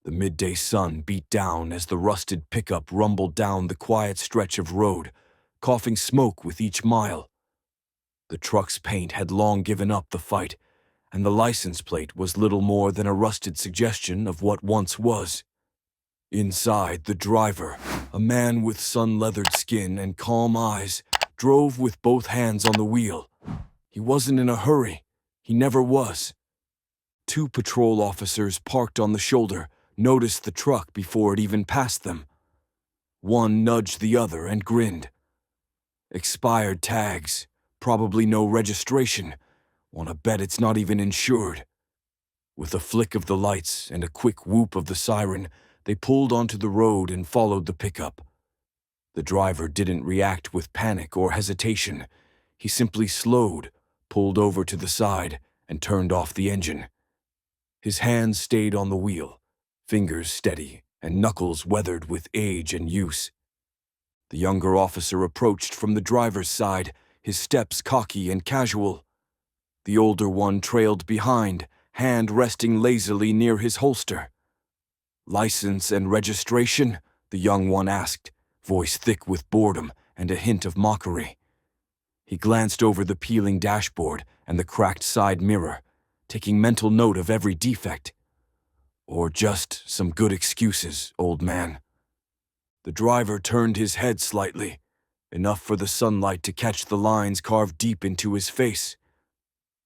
The midday sun beat down as the rusted pickup rumbled down the quiet stretch of road, coughing smoke with each mile. The truck's paint had long given up the fight, and the license plate was little more than a rusted suggestion of what once was. Inside, the driver, a man with sun-leathered skin and calm eyes, drove with both hands on the wheel. He wasn't in a hurry. He never was. Two patrol officers parked on the shoulder noticed the truck before it even passed them. One nudged the other and grinned. Expired tags, probably no registration. Wanna bet it's not even insured. With a flick of the lights and a quick whoop of the siren, they pulled onto the road and followed the pickup. The driver didn't react with panic or hesitation. He simply slowed, pulled over to the side, and turned off the engine. His hands stayed on the wheel, fingers steady and knuckles weathered with age and use. The younger officer approached from the driver's side, his steps cocky and casual. The older one trailed behind, hand resting lazily near his holster. "License and registration?" the young one asked, voice thick with boredom and a hint of mockery. He glanced over the peeling dashboard and the cracked side mirror, taking mental note of every defect. "Or just some good excuses, old man." The driver turned his head slightly, enough for the sunlight to catch the lines carved deep into his face.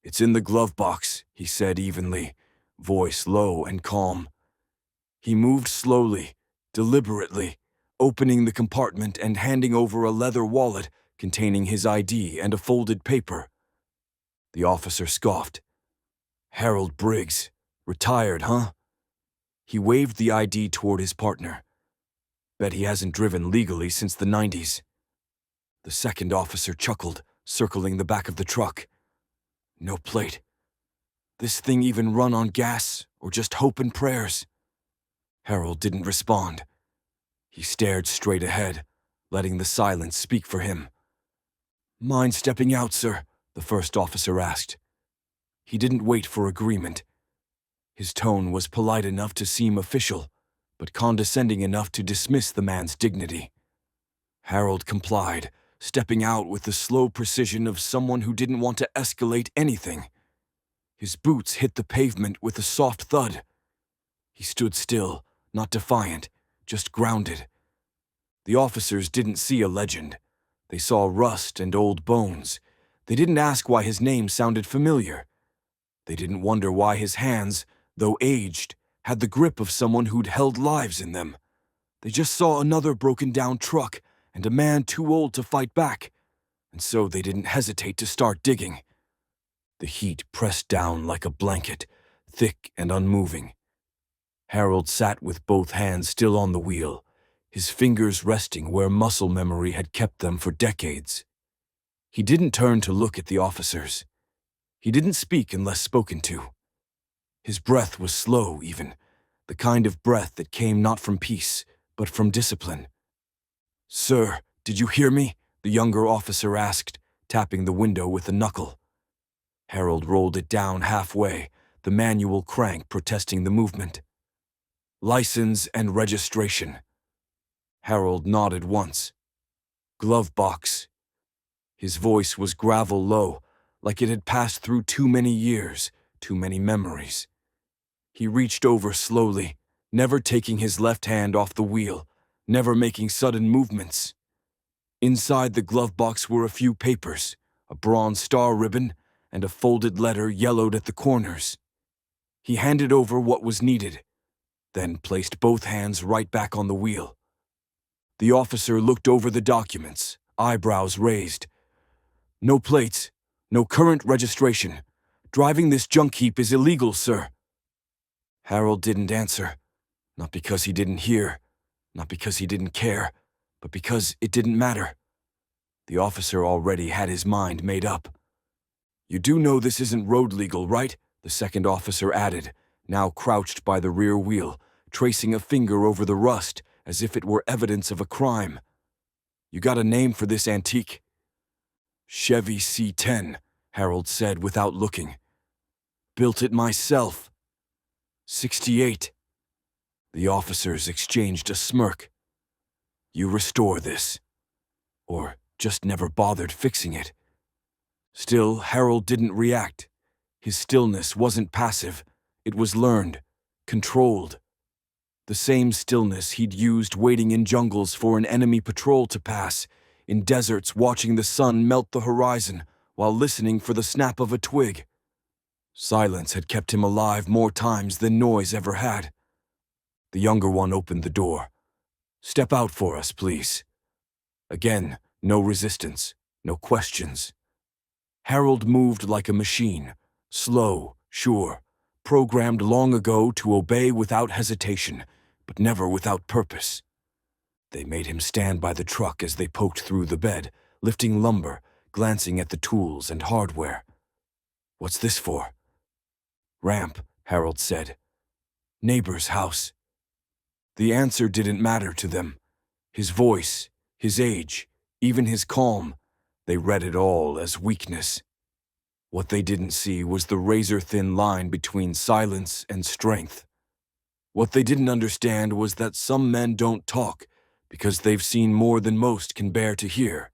"It's in the glove box," he said evenly, voice low and calm. He moved slowly, deliberately, opening the compartment and handing over a leather wallet containing his ID and a folded paper. The officer scoffed. "Harold Briggs, retired, huh?" He waved the ID toward his partner. "Bet he hasn't driven legally since the 90s. The second officer chuckled, circling the back of the truck. "No plate. This thing even run on gas or just hope and prayers?" Harold didn't respond. He stared straight ahead, letting the silence speak for him. "Mind stepping out, sir?" the first officer asked. He didn't wait for agreement. His tone was polite enough to seem official, but condescending enough to dismiss the man's dignity. Harold complied, stepping out with the slow precision of someone who didn't want to escalate anything. His boots hit the pavement with a soft thud. He stood still, not defiant, just grounded. The officers didn't see a legend. They saw rust and old bones. They didn't ask why his name sounded familiar. They didn't wonder why his hands, though aged, had the grip of someone who'd held lives in them. They just saw another broken-down truck and a man too old to fight back, and so they didn't hesitate to start digging. The heat pressed down like a blanket, thick and unmoving. Harold sat with both hands still on the wheel, his fingers resting where muscle memory had kept them for decades. He didn't turn to look at the officers. He didn't speak unless spoken to. His breath was slow, even, the kind of breath that came not from peace, but from discipline. "Sir, did you hear me?" the younger officer asked, tapping the window with a knuckle. Harold rolled it down halfway, the manual crank protesting the movement. "License and registration." Harold nodded once. "Glove box." His voice was gravel low, like it had passed through too many years, too many memories. He reached over slowly, never taking his left hand off the wheel, never making sudden movements. Inside the glove box were a few papers, a bronze star ribbon, and a folded letter yellowed at the corners. He handed over what was needed, then placed both hands right back on the wheel. The officer looked over the documents, eyebrows raised. "No plates, no current registration. Driving this junk heap is illegal, sir." Harold didn't answer, not because he didn't hear, not because he didn't care, but because it didn't matter. The officer already had his mind made up. "You do know this isn't road legal, right?" the second officer added, now crouched by the rear wheel, tracing a finger over the rust as if it were evidence of a crime. "You got a name for this antique?" "Chevy C10, Harold said without looking. "Built it myself. 68. The officers exchanged a smirk. You restore this. Or just never bothered fixing it. Still, Harold didn't react. His stillness wasn't passive. It was learned, controlled. The same stillness he'd used waiting in jungles for an enemy patrol to pass, in deserts watching the sun melt the horizon while listening for the snap of a twig. Silence had kept him alive more times than noise ever had. The younger one opened the door. Step out for us, please. Again, no resistance, no questions. Harold moved like a machine, slow, sure, programmed long ago to obey without hesitation, but never without purpose. They made him stand by the truck as they poked through the bed, lifting lumber, glancing at the tools and hardware. What's this for? Ramp, Harold said. Neighbor's house. The answer didn't matter to them. His voice, his age, even his calm, they read it all as weakness. What they didn't see was the razor-thin line between silence and strength. What they didn't understand was that some men don't talk because they've seen more than most can bear to hear.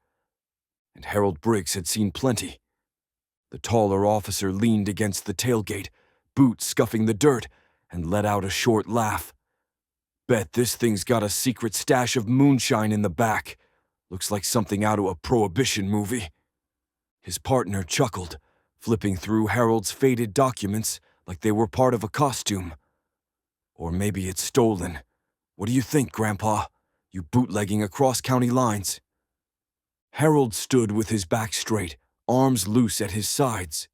And Harold Briggs had seen plenty. The taller officer leaned against the tailgate, boots scuffing the dirt, and let out a short laugh. Bet this thing's got a secret stash of moonshine in the back. Looks like something out of a Prohibition movie. His partner chuckled, flipping through Harold's faded documents like they were part of a costume. Or maybe it's stolen. What do you think, Grandpa? You bootlegging across county lines? Harold stood with his back straight, arms loose at his sides.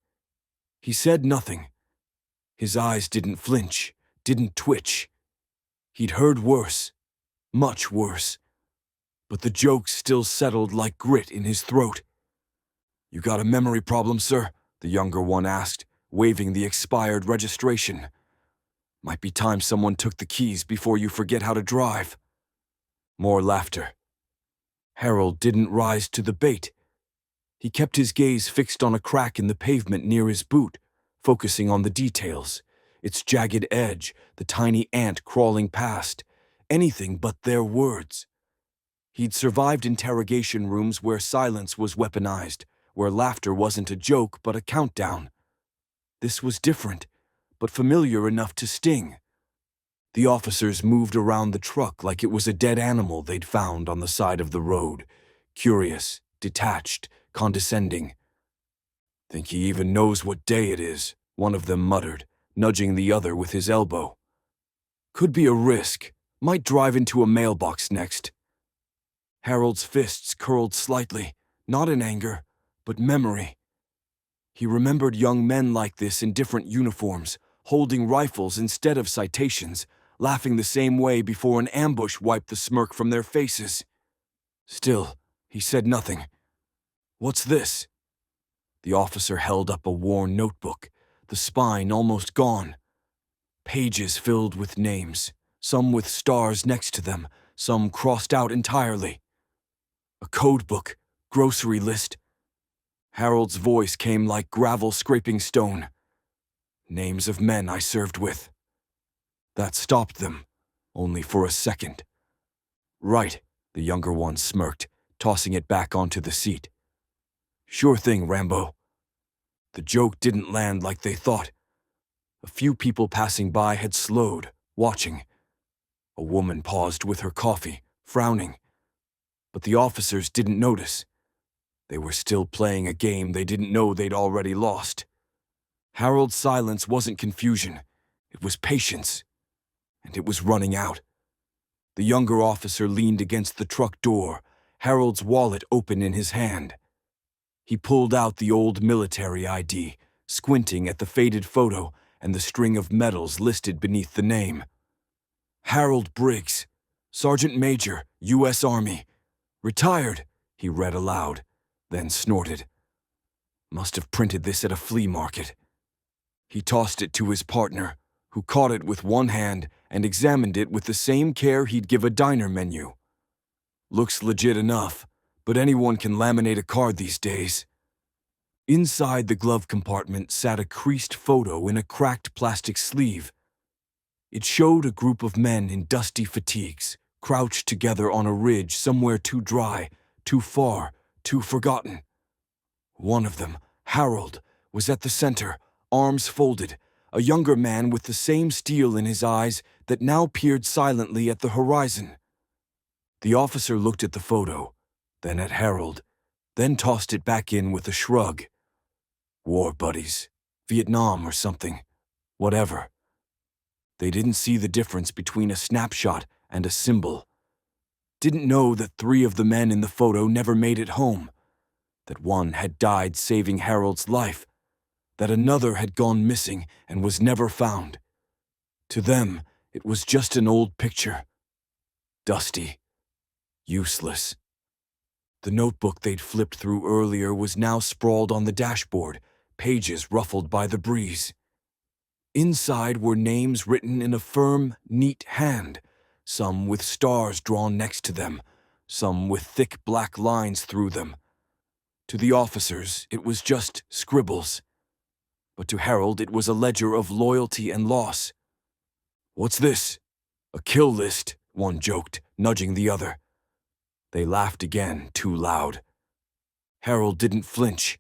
He said nothing. His eyes didn't flinch, didn't twitch. He'd heard worse, much worse. But the joke still settled like grit in his throat. You got a memory problem, sir? The younger one asked, waving the expired registration. Might be time someone took the keys before you forget how to drive. More laughter. Harold didn't rise to the bait. He kept his gaze fixed on a crack in the pavement near his boot, focusing on the details, its jagged edge, the tiny ant crawling past, anything but their words. He'd survived interrogation rooms where silence was weaponized, where laughter wasn't a joke but a countdown. This was different, but familiar enough to sting. The officers moved around the truck like it was a dead animal they'd found on the side of the road, curious, detached, condescending. Think he even knows what day it is, one of them muttered, nudging the other with his elbow. Could be a risk, might drive into a mailbox next. Harold's fists curled slightly, not in anger, but memory. He remembered young men like this in different uniforms, holding rifles instead of citations, laughing the same way before an ambush wiped the smirk from their faces. Still, he said nothing. What's this? The officer held up a worn notebook, the spine almost gone. Pages filled with names, some with stars next to them, some crossed out entirely. A code book, grocery list. Harold's voice came like gravel scraping stone. Names of men I served with. That stopped them, only for a second. Right, the younger one smirked, tossing it back onto the seat. Sure thing, Rambo. The joke didn't land like they thought. A few people passing by had slowed, watching. A woman paused with her coffee, frowning. But the officers didn't notice. They were still playing a game they didn't know they'd already lost. Harold's silence wasn't confusion. It was patience. And it was running out. The younger officer leaned against the truck door, Harold's wallet open in his hand. He pulled out the old military ID, squinting at the faded photo and the string of medals listed beneath the name. Harold Briggs, Sergeant Major, U.S. Army. Retired, he read aloud, then snorted. Must have printed this at a flea market. He tossed it to his partner, who caught it with one hand and examined it with the same care he'd give a diner menu. Looks legit enough, but anyone can laminate a card these days. Inside the glove compartment sat a creased photo in a cracked plastic sleeve. It showed a group of men in dusty fatigues, crouched together on a ridge somewhere too dry, too far, too forgotten. One of them, Harold, was at the center, arms folded, a younger man with the same steel in his eyes that now peered silently at the horizon. The officer looked at the photo, then at Harold, then tossed it back in with a shrug. War buddies, Vietnam or something, whatever. They didn't see the difference between a snapshot and a symbol. Didn't know that 3 of the men in the photo never made it home, that one had died saving Harold's life, that another had gone missing and was never found. To them, it was just an old picture. Dusty. Useless. The notebook they'd flipped through earlier was now sprawled on the dashboard, pages ruffled by the breeze. Inside were names written in a firm, neat hand, some with stars drawn next to them, some with thick black lines through them. To the officers, it was just scribbles. But to Harold, it was a ledger of loyalty and loss. "What's this?" "A kill list," one joked, nudging the other. They laughed again, too loud. Harold didn't flinch.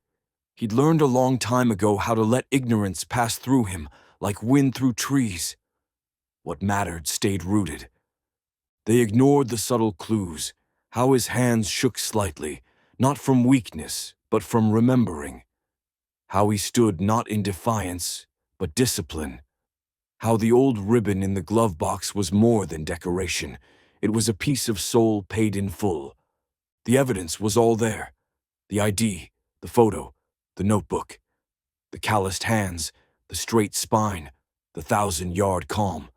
He'd learned a long time ago how to let ignorance pass through him, like wind through trees. What mattered stayed rooted. They ignored the subtle clues, how his hands shook slightly, not from weakness, but from remembering. How he stood not in defiance, but discipline. How the old ribbon in the glove box was more than decoration. It was a piece of soul paid in full. The evidence was all there. The ID, the photo, the notebook. The calloused hands, the straight spine, the 1,000-yard calm.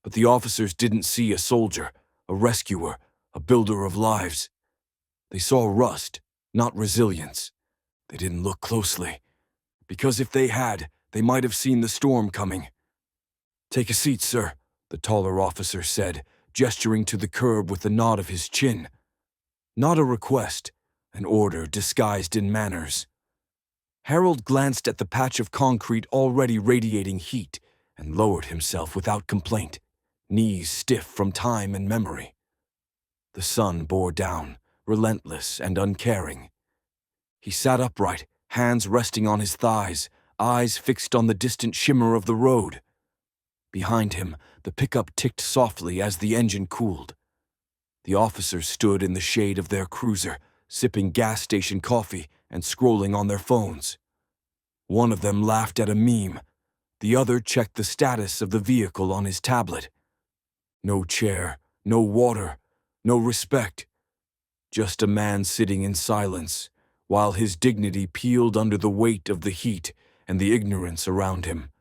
But the officers didn't see a soldier, a rescuer, a builder of lives. They saw rust, not resilience. They didn't look closely, because if they had, they might have seen the storm coming. "Take a seat, sir," the taller officer said, gesturing to the curb with a nod of his chin. Not a request, an order disguised in manners. Harold glanced at the patch of concrete already radiating heat and lowered himself without complaint, knees stiff from time and memory. The sun bore down, relentless and uncaring. He sat upright, hands resting on his thighs, eyes fixed on the distant shimmer of the road. Behind him, the pickup ticked softly as the engine cooled. The officers stood in the shade of their cruiser, sipping gas station coffee and scrolling on their phones. One of them laughed at a meme. The other checked the status of the vehicle on his tablet. No chair, no water, no respect. Just a man sitting in silence, while his dignity peeled under the weight of the heat and the ignorance around him.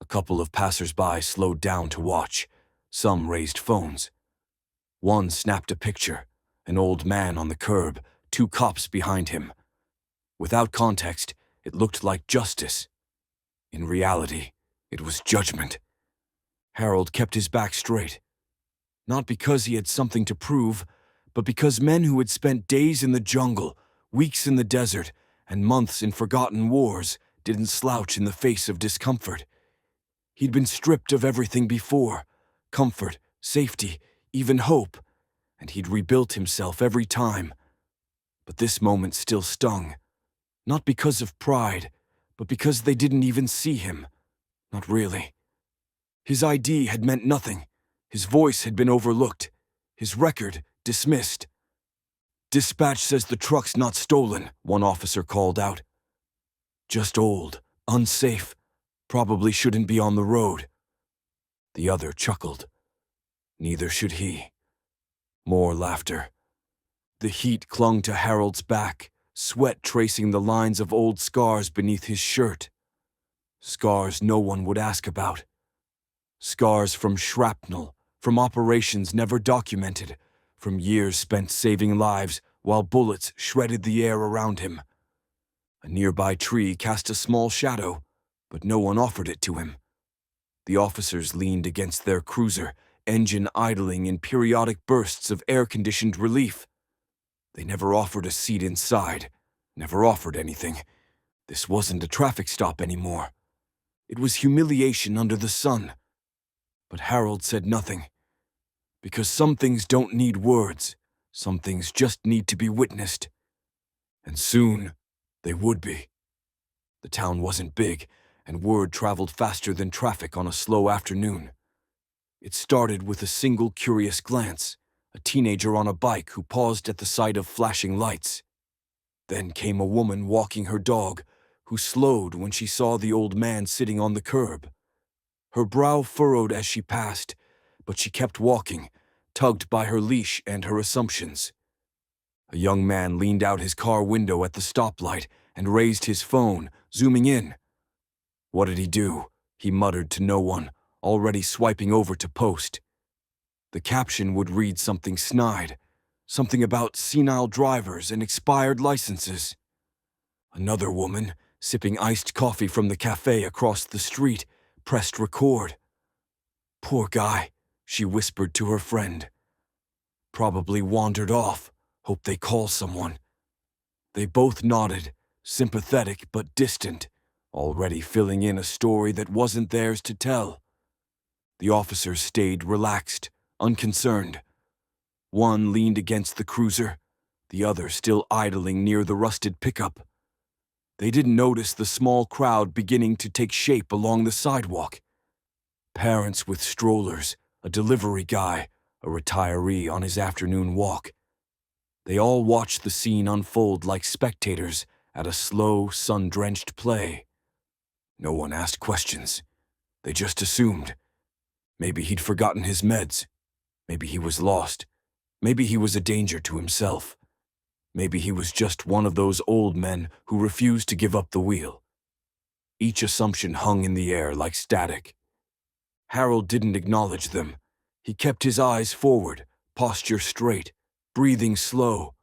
A couple of passers-by slowed down to watch. Some raised phones. One snapped a picture, an old man on the curb, 2 cops behind him. Without context, it looked like justice. In reality, it was judgment. Harold kept his back straight. Not because he had something to prove, but because men who had spent days in the jungle, weeks in the desert, and months in forgotten wars didn't slouch in the face of discomfort. He'd been stripped of everything before, comfort, safety, even hope, and he'd rebuilt himself every time. But this moment still stung, not because of pride, but because they didn't even see him. Not really. His ID had meant nothing. His voice had been overlooked. His record dismissed. "Dispatch says the truck's not stolen," one officer called out. "Just old, unsafe, probably shouldn't be on the road." The other chuckled. Neither should he. More laughter. The heat clung to Harold's back, sweat tracing the lines of old scars beneath his shirt. Scars no one would ask about. Scars from shrapnel, from operations never documented, from years spent saving lives while bullets shredded the air around him. A nearby tree cast a small shadow, but no one offered it to him. The officers leaned against their cruiser, engine idling in periodic bursts of air-conditioned relief. They never offered a seat inside, never offered anything. This wasn't a traffic stop anymore. It was humiliation under the sun. But Harold said nothing. Because some things don't need words. Some things just need to be witnessed. And soon, they would be. The town wasn't big, and word traveled faster than traffic on a slow afternoon. It started with a single curious glance, a teenager on a bike who paused at the sight of flashing lights. Then came a woman walking her dog, who slowed when she saw the old man sitting on the curb. Her brow furrowed as she passed, but she kept walking, tugged by her leash and her assumptions. A young man leaned out his car window at the stoplight and raised his phone, zooming in. What did he do? He muttered to no one, already swiping over to post. The caption would read something snide, something about senile drivers and expired licenses. Another woman, sipping iced coffee from the cafe across the street, pressed record. Poor guy, she whispered to her friend. Probably wandered off. Hope they call someone. They both nodded, sympathetic but distant, already filling in a story that wasn't theirs to tell. The officers stayed relaxed, unconcerned. One leaned against the cruiser, the other still idling near the rusted pickup. They didn't notice the small crowd beginning to take shape along the sidewalk. Parents with strollers, a delivery guy, a retiree on his afternoon walk. They all watched the scene unfold like spectators at a slow, sun-drenched play. No one asked questions. They just assumed. Maybe he'd forgotten his meds. Maybe he was lost. Maybe he was a danger to himself. Maybe he was just one of those old men who refused to give up the wheel. Each assumption hung in the air like static. Harold didn't acknowledge them. He kept his eyes forward, posture straight, breathing slow.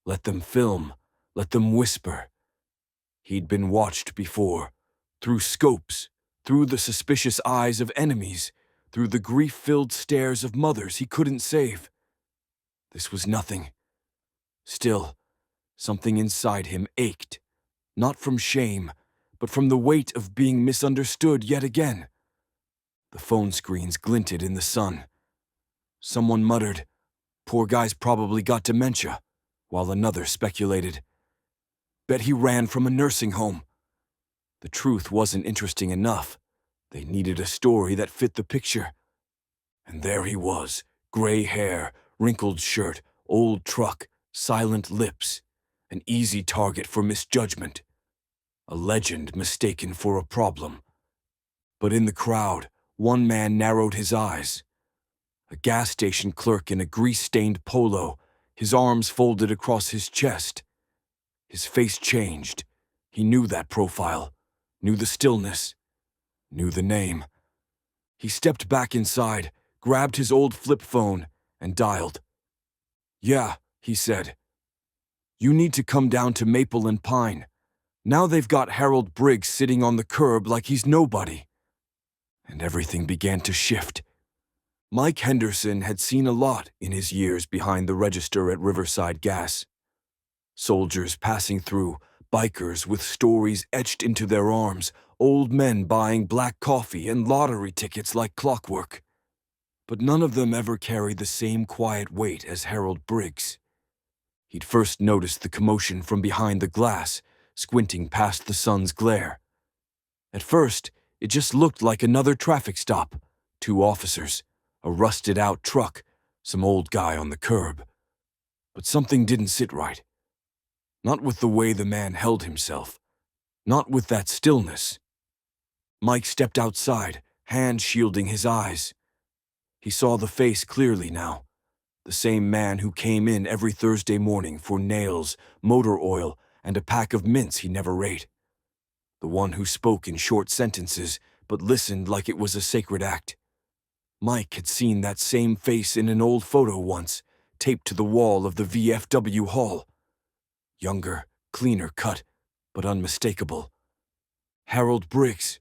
Let them film. Let them whisper. He'd been watched before, through scopes, through the suspicious eyes of enemies, through the grief-filled stares of mothers he couldn't save. This was nothing. Still, something inside him ached, not from shame, but from the weight of being misunderstood yet again. The phone screens glinted in the sun. Someone muttered, "Poor guy's probably got dementia," while another speculated, "Bet he ran from a nursing home." The truth wasn't interesting enough. They needed a story that fit the picture. And there he was, gray hair, wrinkled shirt, old truck, silent lips, an easy target for misjudgment. A legend mistaken for a problem. But in the crowd, one man narrowed his eyes. A gas station clerk in a grease-stained polo, his arms folded across his chest. His face changed. He knew that profile, knew the stillness, knew the name. He stepped back inside, grabbed his old flip phone, and dialed. "Yeah," he said. "You need to come down to Maple and Pine. Now they've got Harold Briggs sitting on the curb like he's nobody." And everything began to shift. Mike Henderson had seen a lot in his years behind the register at Riverside Gas. Soldiers passing through, bikers with stories etched into their arms, old men buying black coffee and lottery tickets like clockwork. But none of them ever carried the same quiet weight as Harold Briggs. He'd first noticed the commotion from behind the glass, squinting past the sun's glare. At first, it just looked like another traffic stop. 2 officers, a rusted-out truck, some old guy on the curb. But something didn't sit right. Not with the way the man held himself. Not with that stillness. Mike stepped outside, hand shielding his eyes. He saw the face clearly now. The same man who came in every Thursday morning for nails, motor oil, and a pack of mints he never ate. The one who spoke in short sentences, but listened like it was a sacred act. Mike had seen that same face in an old photo once, taped to the wall of the VFW hall. Younger, cleaner cut, but unmistakable. Harold Briggs,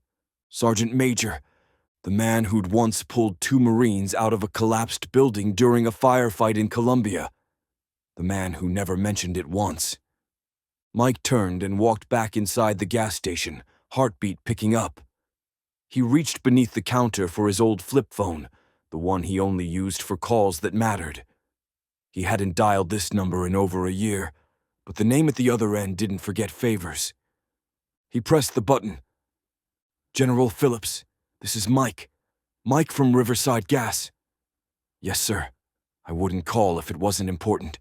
Sergeant Major, the man who'd once pulled 2 Marines out of a collapsed building during a firefight in Colombia. The man who never mentioned it once. Mike turned and walked back inside the gas station, heartbeat picking up. He reached beneath the counter for his old flip phone, the one he only used for calls that mattered. He hadn't dialed this number in over a year, but the name at the other end didn't forget favors. He pressed the button. "General Phillips, this is Mike. Mike from Riverside Gas." "Yes, sir. I wouldn't call if it wasn't important.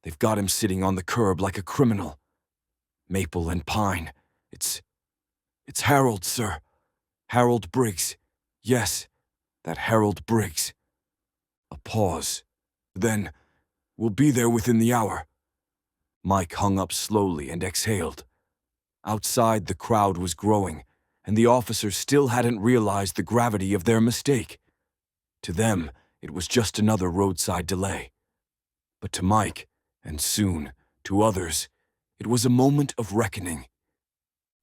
They've got him sitting on the curb like a criminal. Maple and Pine. It's Harold, sir. Harold Briggs. Yes, that Harold Briggs." A pause. Then, "We'll be there within the hour." Mike hung up slowly and exhaled. Outside, the crowd was growing, and the officers still hadn't realized the gravity of their mistake. To them, it was just another roadside delay. But to Mike, and soon, to others, it was a moment of reckoning.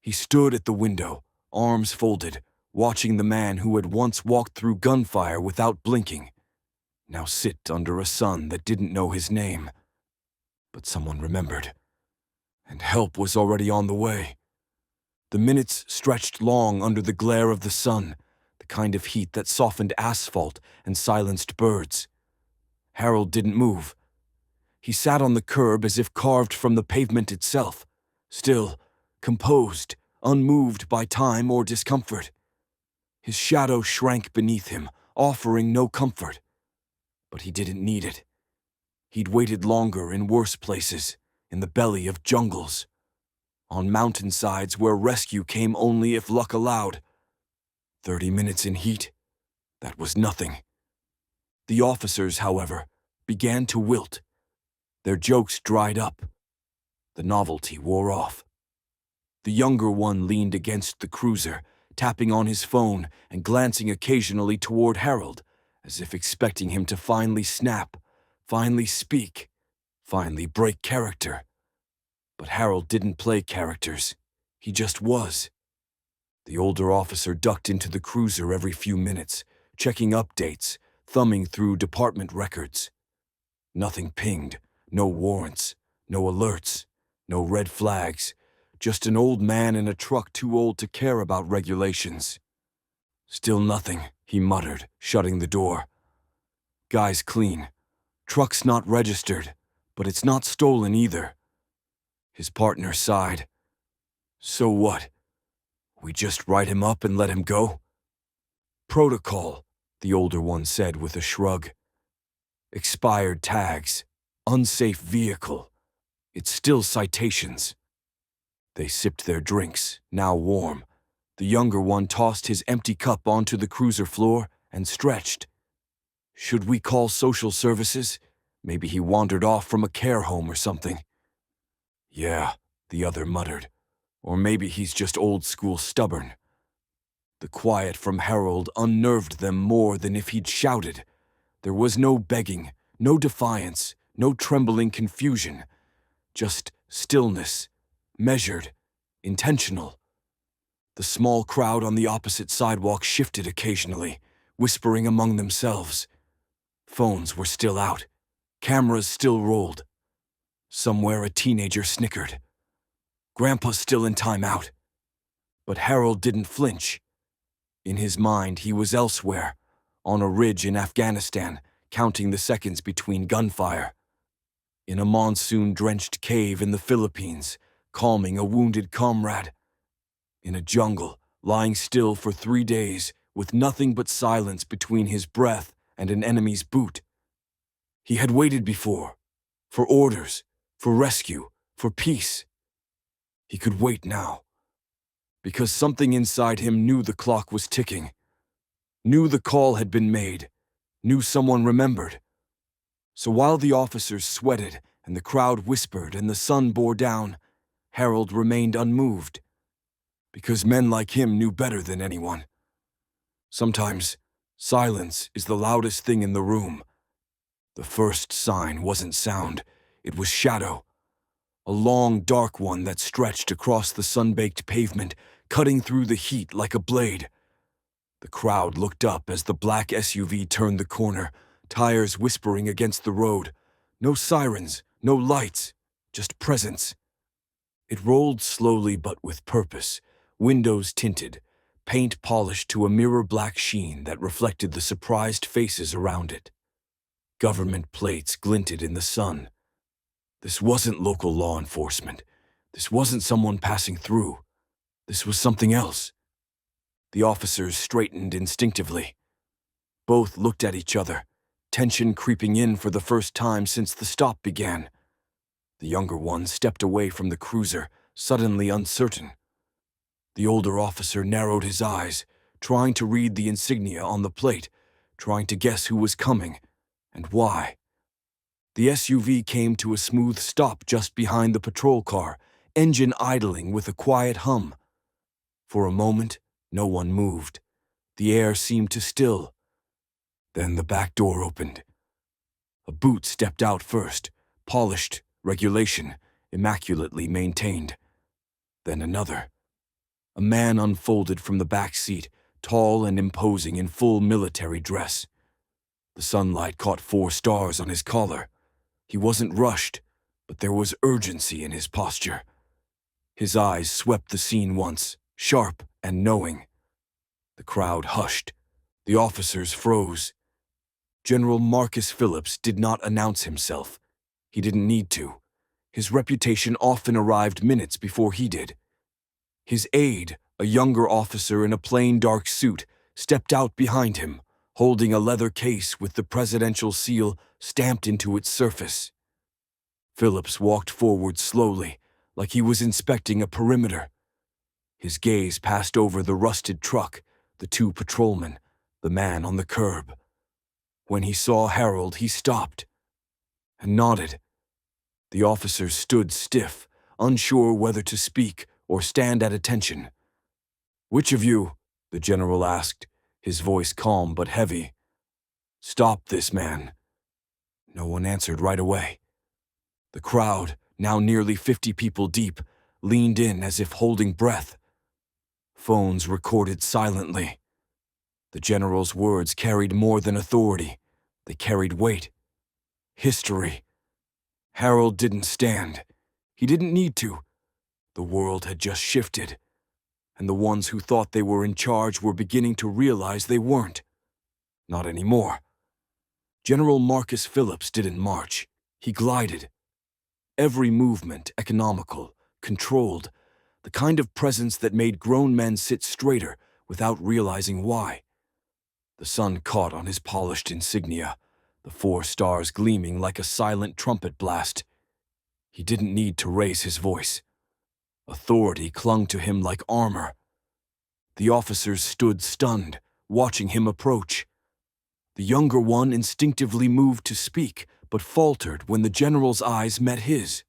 He stood at the window, arms folded, watching the man who had once walked through gunfire without blinking, now sit under a sun that didn't know his name. But someone remembered, and help was already on the way. The minutes stretched long under the glare of the sun, the kind of heat that softened asphalt and silenced birds. Harold didn't move. He sat on the curb as if carved from the pavement itself, still, composed, unmoved by time or discomfort. His shadow shrank beneath him, offering no comfort. But he didn't need it. He'd waited longer in worse places, in the belly of jungles, on mountainsides where rescue came only if luck allowed. 30 minutes in heat, that was nothing. The officers, however, began to wilt. Their jokes dried up. The novelty wore off. The younger one leaned against the cruiser, tapping on his phone and glancing occasionally toward Harold, as if expecting him to finally snap, finally speak, finally break character. But Harold didn't play characters. He just was. The older officer ducked into the cruiser every few minutes, checking updates, thumbing through department records. Nothing pinged, no warrants, no alerts, no red flags, just an old man in a truck too old to care about regulations. "Still nothing," he muttered, shutting the door. "Guy's clean. Truck's not registered, but it's not stolen either." His partner sighed. "So what? We just write him up and let him go?" "Protocol," the older one said with a shrug. "Expired tags, unsafe vehicle. It's still citations." They sipped their drinks, now warm. The younger one tossed his empty cup onto the cruiser floor and stretched. "Should we call social services? Maybe he wandered off from a care home or something." "Yeah," the other muttered. "Or maybe he's just old school stubborn." The quiet from Harold unnerved them more than if he'd shouted. There was no begging, no defiance, no trembling confusion. Just stillness, measured, intentional. The small crowd on the opposite sidewalk shifted occasionally, whispering among themselves. Phones were still out. Cameras still rolled. Somewhere a teenager snickered. Grandpa's still in timeout. But Harold didn't flinch. In his mind, he was elsewhere, on a ridge in Afghanistan, counting the seconds between gunfire. In a monsoon-drenched cave in the Philippines, calming a wounded comrade. In a jungle, lying still for 3 days, with nothing but silence between his breath and an enemy's boot. He had waited before, for orders, for rescue, for peace. He could wait now, because something inside him knew the clock was ticking, knew the call had been made, knew someone remembered. So while the officers sweated and the crowd whispered and the sun bore down, Harold remained unmoved, because men like him knew better than anyone. Sometimes, silence is the loudest thing in the room. The first sign wasn't sound, it was shadow. A long, dark one that stretched across the sun-baked pavement, cutting through the heat like a blade. The crowd looked up as the black SUV turned the corner, tires whispering against the road. No sirens, no lights, just presence. It rolled slowly but with purpose, windows tinted, paint polished to a mirror-black sheen that reflected the surprised faces around it. Government plates glinted in the sun. This wasn't local law enforcement. This wasn't someone passing through. This was something else. The officers straightened instinctively. Both looked at each other, tension creeping in for the first time since the stop began. The younger one stepped away from the cruiser, suddenly uncertain. The older officer narrowed his eyes, trying to read the insignia on the plate, trying to guess who was coming and why. The SUV came to a smooth stop just behind the patrol car, engine idling with a quiet hum. For a moment, no one moved. The air seemed to still. Then the back door opened. A boot stepped out first, polished, regulation, immaculately maintained. Then another. A man unfolded from the back seat, tall and imposing in full military dress. The sunlight caught 4 stars on his collar. He wasn't rushed, but there was urgency in his posture. His eyes swept the scene once, sharp and knowing. The crowd hushed. The officers froze. General Marcus Phillips did not announce himself. He didn't need to. His reputation often arrived minutes before he did. His aide, a younger officer in a plain dark suit, stepped out behind him, holding a leather case with the presidential seal stamped into its surface. Phillips walked forward slowly, like he was inspecting a perimeter. His gaze passed over the rusted truck, the 2 patrolmen, the man on the curb. When he saw Harold, he stopped and nodded. The officers stood stiff, unsure whether to speak or stand at attention. "Which of you?" the general asked, his voice calm but heavy. "Stop this man." No one answered right away. The crowd, now nearly 50 people deep, leaned in as if holding breath. Phones recorded silently. The general's words carried more than authority. They carried weight. History. Harold didn't stand. He didn't need to. The world had just shifted, and the ones who thought they were in charge were beginning to realize they weren't. Not anymore. General Marcus Phillips didn't march. He glided. Every movement economical, controlled, the kind of presence that made grown men sit straighter without realizing why. The sun caught on his polished insignia, the 4 stars gleaming like a silent trumpet blast. He didn't need to raise his voice. Authority clung to him like armor. The officers stood stunned, watching him approach. The younger one instinctively moved to speak, but faltered when the general's eyes met his.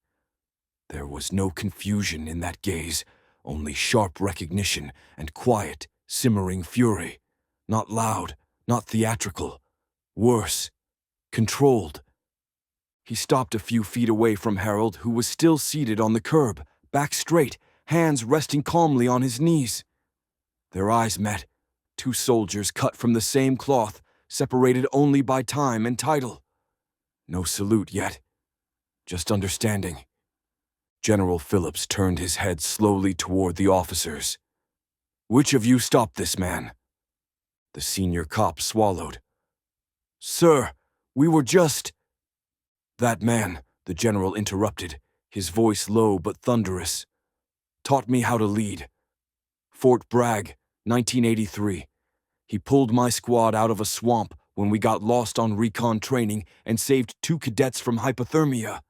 There was no confusion in that gaze, only sharp recognition and quiet, simmering fury. Not loud, not theatrical. Worse, controlled. He stopped a few feet away from Harold, who was still seated on the curb, back straight, hands resting calmly on his knees. Their eyes met, 2 soldiers cut from the same cloth, separated only by time and title. No salute yet, just understanding. General Phillips turned his head slowly toward the officers. "Which of you stopped this man?" The senior cop swallowed. "Sir, we were just—" "That man," the general interrupted, his voice low but thunderous, "taught me how to lead. Fort Bragg, 1983. He pulled my squad out of a swamp when we got lost on recon training and saved 2 cadets from hypothermia."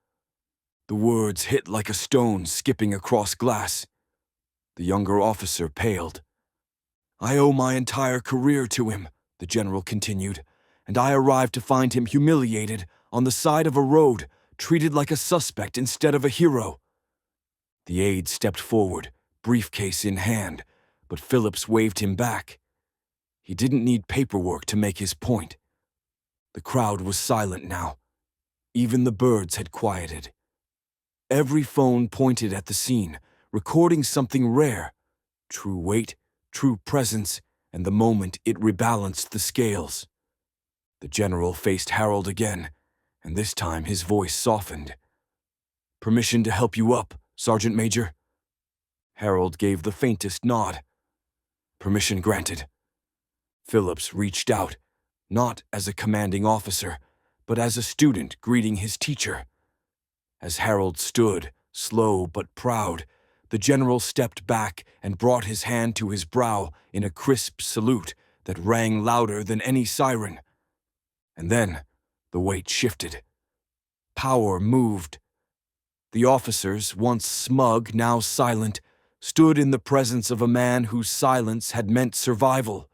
The words hit like a stone skipping across glass. The younger officer paled. "I owe my entire career to him," the general continued, "and I arrived to find him humiliated, on the side of a road, treated like a suspect instead of a hero." The aide stepped forward, briefcase in hand, but Phillips waved him back. He didn't need paperwork to make his point. The crowd was silent now. Even the birds had quieted. Every phone pointed at the scene, recording something rare. True weight, true presence, and the moment it rebalanced the scales. The general faced Harold again, and this time his voice softened. "Permission to help you up, Sergeant Major?" Harold gave the faintest nod. Permission granted. Phillips reached out, not as a commanding officer, but as a student greeting his teacher. As Harold stood, slow but proud, the general stepped back and brought his hand to his brow in a crisp salute that rang louder than any siren. And then the weight shifted. Power moved. The officers, once smug, now silent, stood in the presence of a man whose silence had meant survival,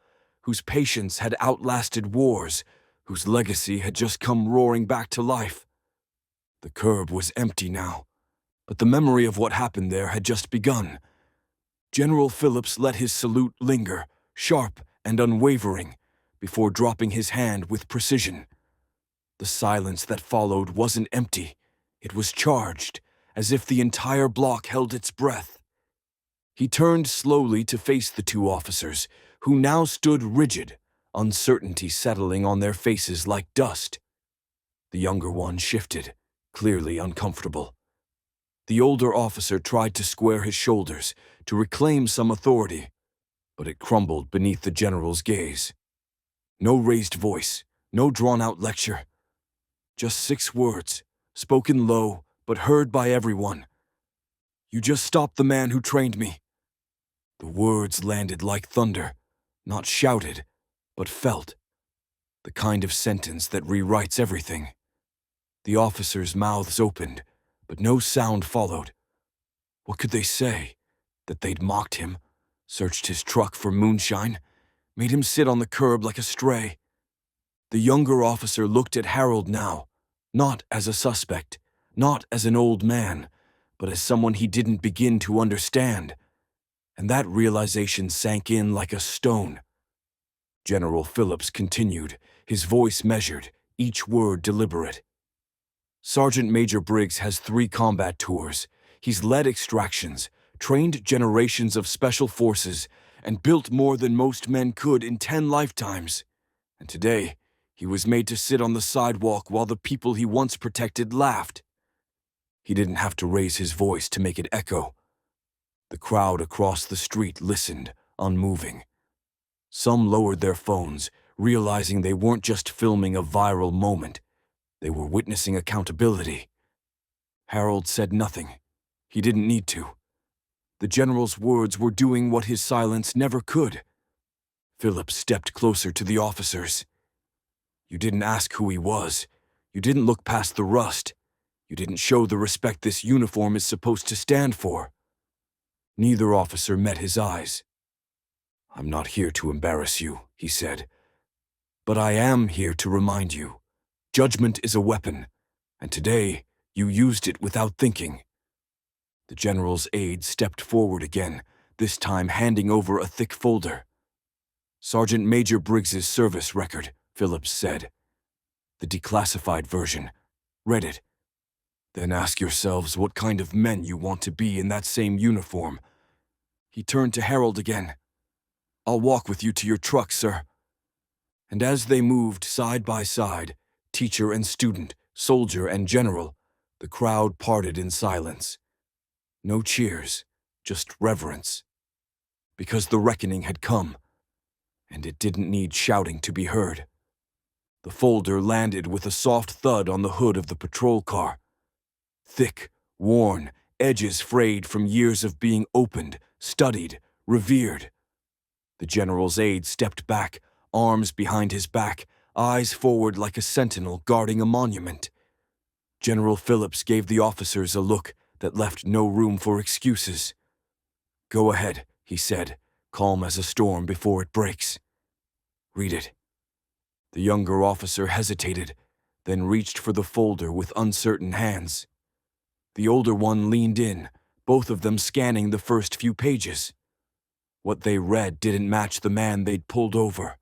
whose patience had outlasted wars, whose legacy had just come roaring back to life. The curb was empty now, but the memory of what happened there had just begun. General Phillips let his salute linger, sharp and unwavering, before dropping his hand with precision. The silence that followed wasn't empty. It was charged, as if the entire block held its breath. He turned slowly to face the two officers, who now stood rigid, uncertainty settling on their faces like dust. The younger one shifted, clearly uncomfortable. The older officer tried to square his shoulders, to reclaim some authority, but it crumbled beneath the general's gaze. No raised voice, no drawn-out lecture. Just 6 words, spoken low, but heard by everyone. "You just stopped the man who trained me." The words landed like thunder, not shouted, but felt. The kind of sentence that rewrites everything. The officers' mouths opened, but no sound followed. What could they say? That they'd mocked him, searched his truck for moonshine, made him sit on the curb like a stray. The younger officer looked at Harold now, not as a suspect, not as an old man, but as someone he didn't begin to understand. And that realization sank in like a stone. General Phillips continued, his voice measured, each word deliberate. Sergeant Major Briggs has 3 combat tours. He's led extractions, trained generations of special forces, and built more than most men could in 10 lifetimes. And today, he was made to sit on the sidewalk while the people he once protected laughed. He didn't have to raise his voice to make it echo. The crowd across the street listened, unmoving. Some lowered their phones, realizing they weren't just filming a viral moment. They were witnessing accountability. Harold said nothing. He didn't need to. The general's words were doing what his silence never could. Phillips stepped closer to the officers. "You didn't ask who he was. You didn't look past the rust. You didn't show the respect this uniform is supposed to stand for." Neither officer met his eyes. "I'm not here to embarrass you," he said. "But I am here to remind you. Judgment is a weapon, and today you used it without thinking." The general's aide stepped forward again, this time handing over a thick folder. "Sergeant Major Briggs's service record," Phillips said. "The declassified version. Read it. Then ask yourselves what kind of men you want to be in that same uniform." He turned to Harold again. "I'll walk with you to your truck, sir." And as they moved side by side, teacher and student, soldier and general, the crowd parted in silence. No cheers, just reverence. Because the reckoning had come, and it didn't need shouting to be heard. The folder landed with a soft thud on the hood of the patrol car. Thick, worn, edges frayed from years of being opened, studied, revered. The general's aide stepped back, arms behind his back, eyes forward like a sentinel guarding a monument. General Phillips gave the officers a look that left no room for excuses. "Go ahead," he said, calm as a storm before it breaks. "Read it." The younger officer hesitated, then reached for the folder with uncertain hands. The older one leaned in, both of them scanning the first few pages. What they read didn't match the man they'd pulled over.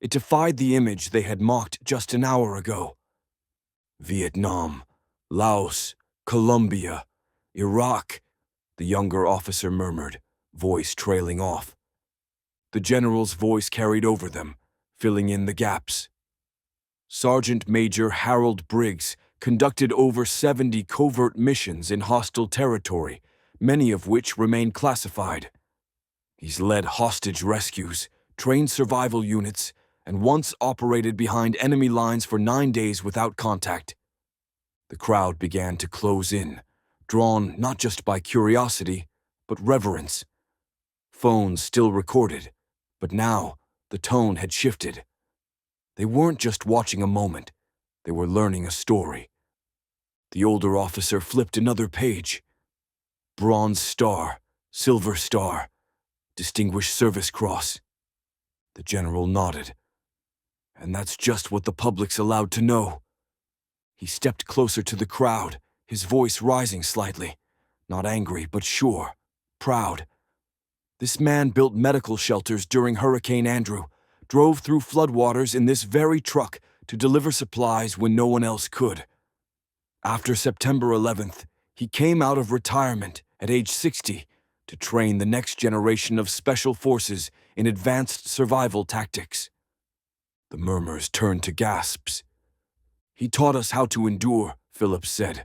It defied the image they had mocked just an hour ago. Vietnam, Laos, Colombia, Iraq, the younger officer murmured, voice trailing off. The general's voice carried over them, filling in the gaps. Sergeant Major Harold Briggs conducted over 70 covert missions in hostile territory, many of which remain classified. He's led hostage rescues, trained survival units, and once operated behind enemy lines for 9 days without contact. The crowd began to close in, drawn not just by curiosity, but reverence. Phones still recorded, but now the tone had shifted. They weren't just watching a moment, they were learning a story. The older officer flipped another page. Bronze Star, Silver Star, Distinguished Service Cross. The general nodded. And that's just what the public's allowed to know. He stepped closer to the crowd, his voice rising slightly. Not angry, but sure, proud. This man built medical shelters during Hurricane Andrew, drove through floodwaters in this very truck to deliver supplies when no one else could. After September 11th, he came out of retirement at age 60 to train the next generation of special forces in advanced survival tactics. The murmurs turned to gasps. He taught us how to endure, Phillips said,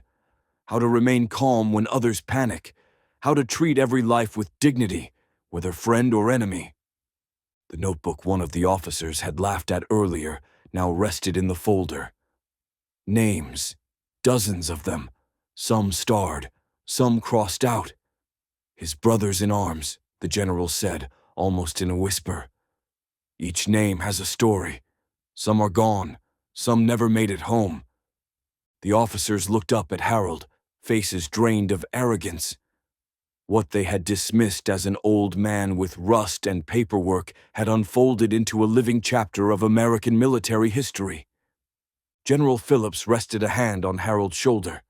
how to remain calm when others panic, how to treat every life with dignity, whether friend or enemy. The notebook one of the officers had laughed at earlier now rested in the folder. Names, dozens of them, some starred, some crossed out. His brothers in arms, the general said, almost in a whisper. Each name has a story. Some are gone, some never made it home. The officers looked up at Harold, faces drained of arrogance. What they had dismissed as an old man with rust and paperwork had unfolded into a living chapter of American military history. General Phillips rested a hand on Harold's shoulder.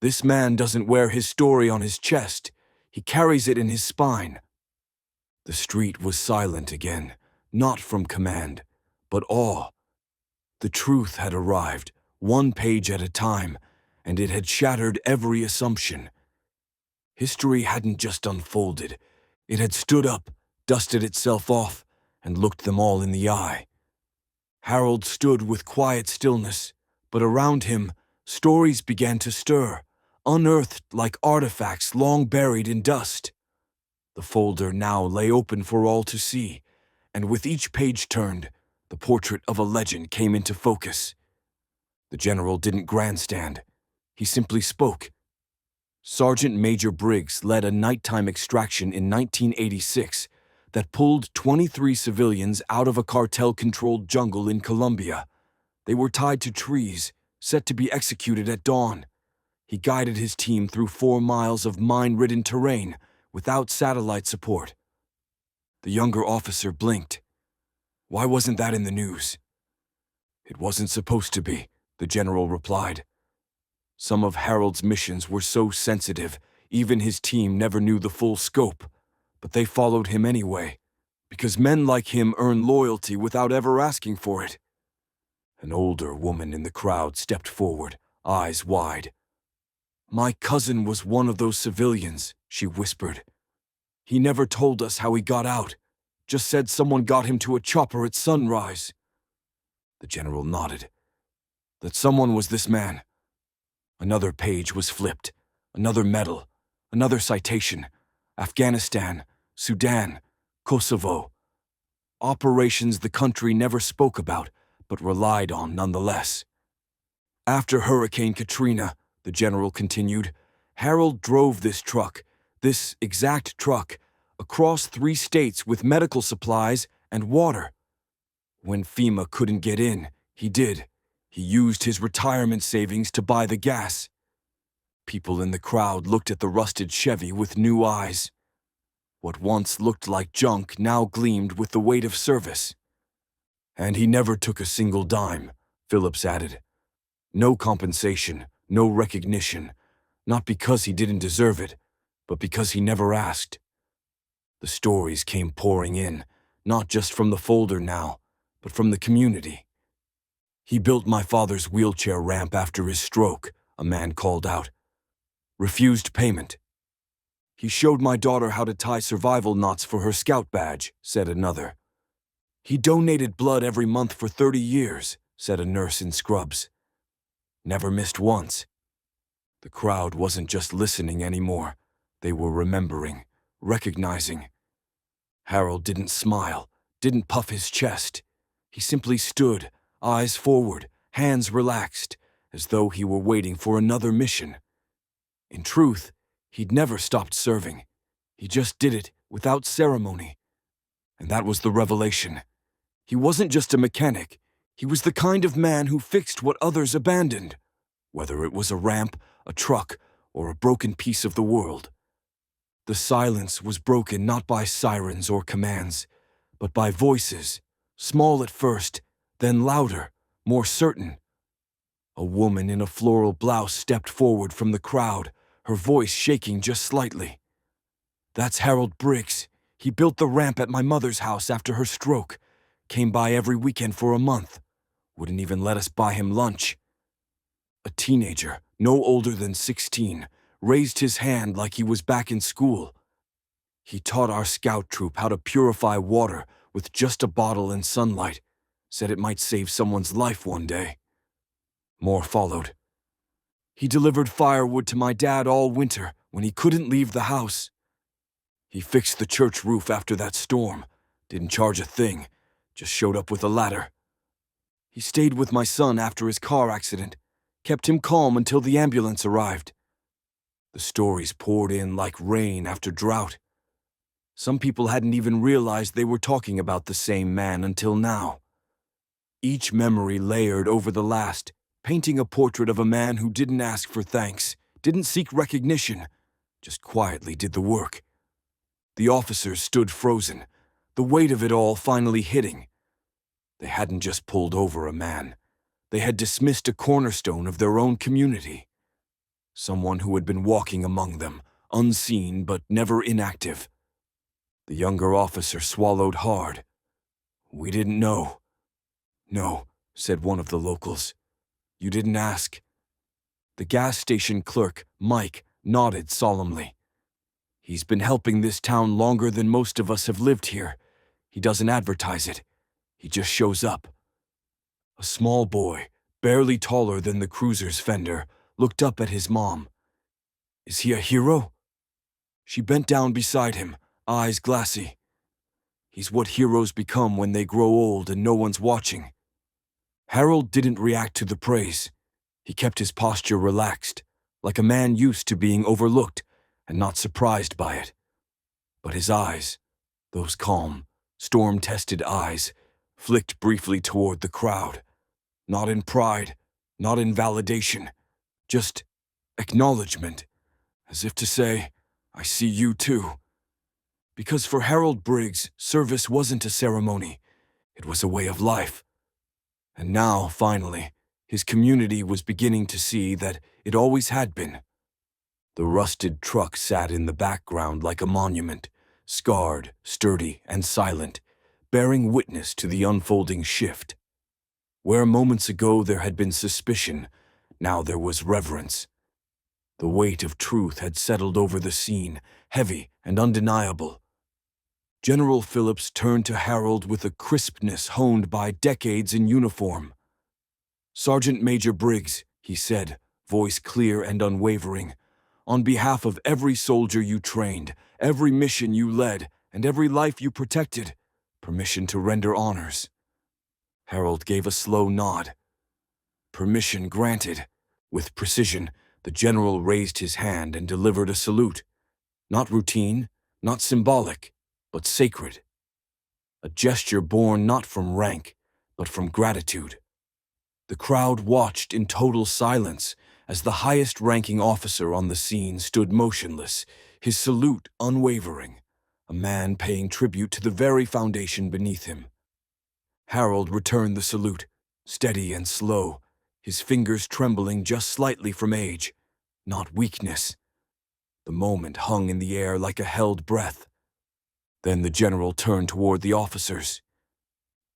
This man doesn't wear his story on his chest. He carries it in his spine. The street was silent again, not from command, but awe. The truth had arrived, one page at a time, and it had shattered every assumption. History hadn't just unfolded. It had stood up, dusted itself off, and looked them all in the eye. Harold stood with quiet stillness, but around him, stories began to stir, unearthed like artifacts long buried in dust. The folder now lay open for all to see, and with each page turned, the portrait of a legend came into focus. The general didn't grandstand. He simply spoke. Sergeant Major Briggs led a nighttime extraction in 1986 that pulled 23 civilians out of a cartel-controlled jungle in Colombia. They were tied to trees, set to be executed at dawn. He guided his team through 4 miles of mine-ridden terrain without satellite support. The younger officer blinked. Why wasn't that in the news? It wasn't supposed to be, the general replied. Some of Harold's missions were so sensitive, even his team never knew the full scope, but they followed him anyway, because men like him earn loyalty without ever asking for it. An older woman in the crowd stepped forward, eyes wide. My cousin was one of those civilians, she whispered. He never told us how he got out, just said someone got him to a chopper at sunrise. The general nodded. That someone was this man. Another page was flipped, another medal, another citation. Afghanistan, Sudan, Kosovo. Operations the country never spoke about, but relied on nonetheless. After Hurricane Katrina, the general continued, Harold drove this truck, this exact truck, across 3 states with medical supplies and water. When FEMA couldn't get in, he did. He used his retirement savings to buy the gas. People in the crowd looked at the rusted Chevy with new eyes. What once looked like junk now gleamed with the weight of service. And he never took a single dime, Phillips added. No compensation, no recognition, not because he didn't deserve it, but because he never asked. The stories came pouring in, not just from the folder now, but from the community. He built my father's wheelchair ramp after his stroke, a man called out. Refused payment. He showed my daughter how to tie survival knots for her scout badge, said another. He donated blood every month for 30 years, said a nurse in scrubs. Never missed once. The crowd wasn't just listening anymore. They were remembering, recognizing. Harold didn't smile, didn't puff his chest. He simply stood, eyes forward, hands relaxed, as though he were waiting for another mission. In truth, he'd never stopped serving. He just did it without ceremony. And that was the revelation. He wasn't just a mechanic. He was the kind of man who fixed what others abandoned, whether it was a ramp, a truck, or a broken piece of the world. The silence was broken not by sirens or commands, but by voices, small at first, then louder, more certain. A woman in a floral blouse stepped forward from the crowd, her voice shaking just slightly. "That's Harold Briggs. He built the ramp at my mother's house after her stroke. Came by every weekend for a month. Wouldn't even let us buy him lunch." A teenager, no older than 16, raised his hand like he was back in school. "He taught our scout troop how to purify water with just a bottle and sunlight. Said it might save someone's life one day." More followed. "He delivered firewood to my dad all winter when he couldn't leave the house. He fixed the church roof after that storm. Didn't charge a thing, just showed up with a ladder. He stayed with my son after his car accident, kept him calm until the ambulance arrived." The stories poured in like rain after drought. Some people hadn't even realized they were talking about the same man until now. Each memory layered over the last, painting a portrait of a man who didn't ask for thanks, didn't seek recognition, just quietly did the work. The officers stood frozen, the weight of it all finally hitting. They hadn't just pulled over a man. They had dismissed a cornerstone of their own community. Someone who had been walking among them, unseen but never inactive. The younger officer swallowed hard. "We didn't know." "No," said one of the locals. "You didn't ask." The gas station clerk, Mike, nodded solemnly. "He's been helping this town longer than most of us have lived here. He doesn't advertise it. He just shows up." A small boy, barely taller than the cruiser's fender, looked up at his mom. "Is he a hero?" She bent down beside him, eyes glassy. "He's what heroes become when they grow old and no one's watching." Harold didn't react to the praise. He kept his posture relaxed, like a man used to being overlooked and not surprised by it. But his eyes, those calm, storm-tested eyes, flicked briefly toward the crowd. Not in pride, not in validation, just acknowledgement, as if to say, "I see you too." Because for Harold Briggs, service wasn't a ceremony, it was a way of life. And now, finally, his community was beginning to see that it always had been. The rusted truck sat in the background like a monument, scarred, sturdy, and silent, bearing witness to the unfolding shift. Where moments ago there had been suspicion, now there was reverence. The weight of truth had settled over the scene, heavy and undeniable. General Phillips turned to Harold with a crispness honed by decades in uniform. "Sergeant Major Briggs," he said, voice clear and unwavering, "on behalf of every soldier you trained, every mission you led, and every life you protected, permission to render honors." Harold gave a slow nod. "Permission granted." With precision, the general raised his hand and delivered a salute. Not routine, not symbolic, but sacred. A gesture born not from rank, but from gratitude. The crowd watched in total silence as the highest-ranking officer on the scene stood motionless, his salute unwavering, a man paying tribute to the very foundation beneath him. Harold returned the salute, steady and slow, his fingers trembling just slightly from age, not weakness. The moment hung in the air like a held breath. Then the general turned toward the officers.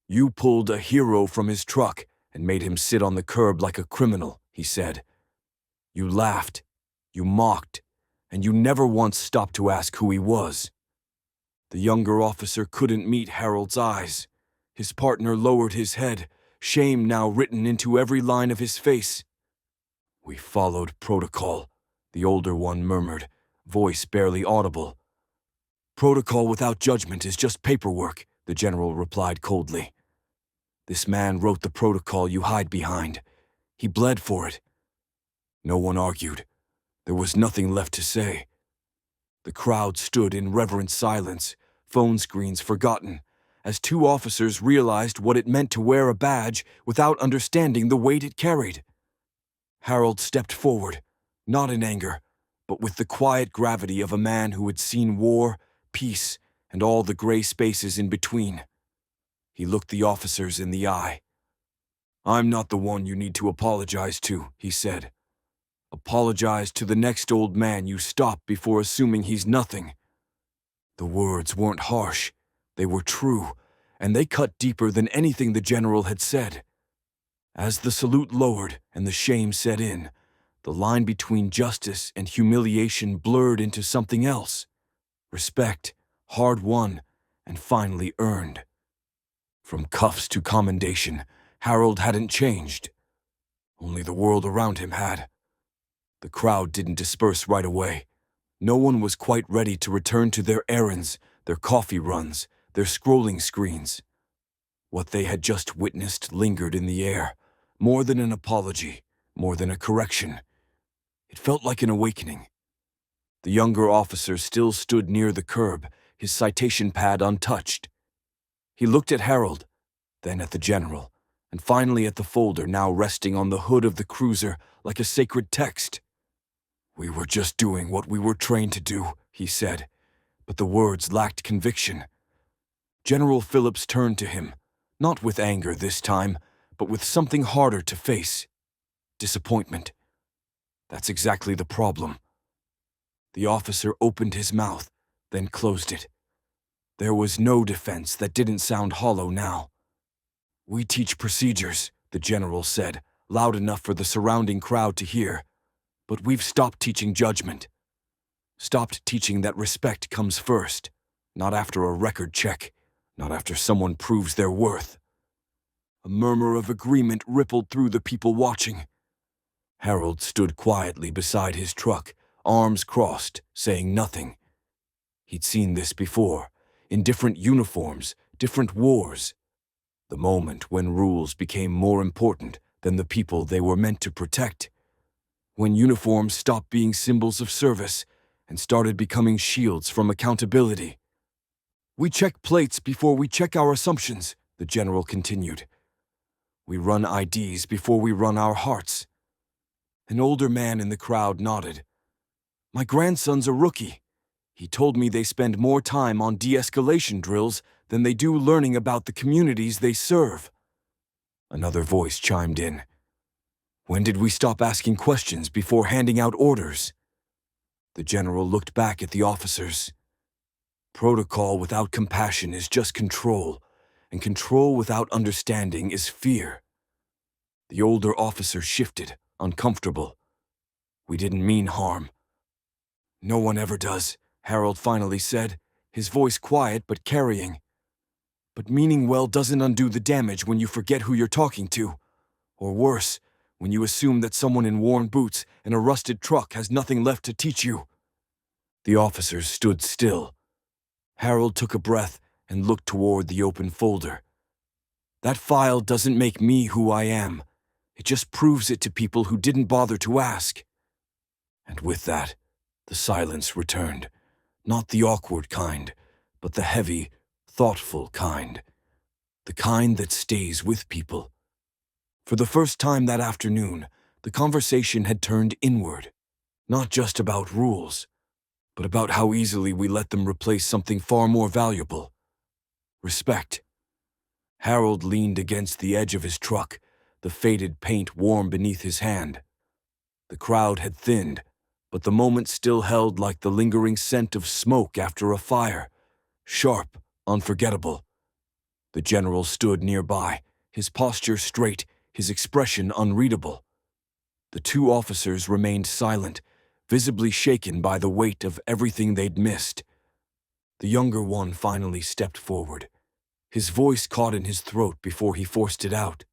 "You pulled a hero from his truck and made him sit on the curb like a criminal," he said. "You laughed, you mocked, and you never once stopped to ask who he was." The younger officer couldn't meet Harold's eyes. His partner lowered his head, shame now written into every line of his face. "We followed protocol," the older one murmured, voice barely audible. Protocol without judgment is just paperwork, the general replied coldly. This man wrote the protocol you hide behind. He bled for it. No one argued. There was nothing left to say. The crowd stood in reverent silence, phone screens forgotten, as two officers realized what it meant to wear a badge without understanding the weight it carried. Harold stepped forward, not in anger, but with the quiet gravity of a man who had seen war, peace, and all the gray spaces in between. He looked the officers in the eye. I'm not the one you need to apologize to, he said. Apologize to the next old man you stop before assuming he's nothing. The words weren't harsh, they were true, and they cut deeper than anything the general had said. As the salute lowered and the shame set in, the line between justice and humiliation blurred into something else. Respect, hard-won, and finally earned. From cuffs to commendation, Harold hadn't changed. Only the world around him had. The crowd didn't disperse right away. No one was quite ready to return to their errands, their coffee runs, their scrolling screens. What they had just witnessed lingered in the air, more than an apology, more than a correction. It felt like an awakening. The younger officer still stood near the curb, his citation pad untouched. He looked at Harold, then at the general, and finally at the folder now resting on the hood of the cruiser like a sacred text. We were just doing what we were trained to do, he said, but the words lacked conviction. General Phillips turned to him, not with anger this time, but with something harder to face. Disappointment. That's exactly the problem. The officer opened his mouth, then closed it. There was no defense that didn't sound hollow now. We teach procedures, the general said, loud enough for the surrounding crowd to hear. But we've stopped teaching judgment. Stopped teaching that respect comes first, not after a record check, not after someone proves their worth. A murmur of agreement rippled through the people watching. Harold stood quietly beside his truck, arms crossed, saying nothing. He'd seen this before, in different uniforms, different wars. The moment when rules became more important than the people they were meant to protect. When uniforms stopped being symbols of service and started becoming shields from accountability. We check plates before we check our assumptions, the general continued. We run IDs before we run our hearts. An older man in the crowd nodded. My grandson's a rookie. He told me they spend more time on de-escalation drills than they do learning about the communities they serve. Another voice chimed in. When did we stop asking questions before handing out orders? The general looked back at the officers. Protocol without compassion is just control, and control without understanding is fear. The older officer shifted, uncomfortable. We didn't mean harm. No one ever does, Harold finally said, his voice quiet but carrying. But meaning well doesn't undo the damage when you forget who you're talking to. Or worse, when you assume that someone in worn boots and a rusted truck has nothing left to teach you. The officers stood still. Harold took a breath and looked toward the open folder. That file doesn't make me who I am. It just proves it to people who didn't bother to ask. And with that, the silence returned. Not the awkward kind, but the heavy, thoughtful kind. The kind that stays with people. For the first time that afternoon, the conversation had turned inward. Not just about rules, but about how easily we let them replace something far more valuable. Respect. Harold leaned against the edge of his truck, the faded paint warm beneath his hand. The crowd had thinned, but the moment still held like the lingering scent of smoke after a fire. Sharp, unforgettable. The general stood nearby, his posture straight, his expression unreadable. The two officers remained silent, visibly shaken by the weight of everything they'd missed. The younger one finally stepped forward. His voice caught in his throat before he forced it out.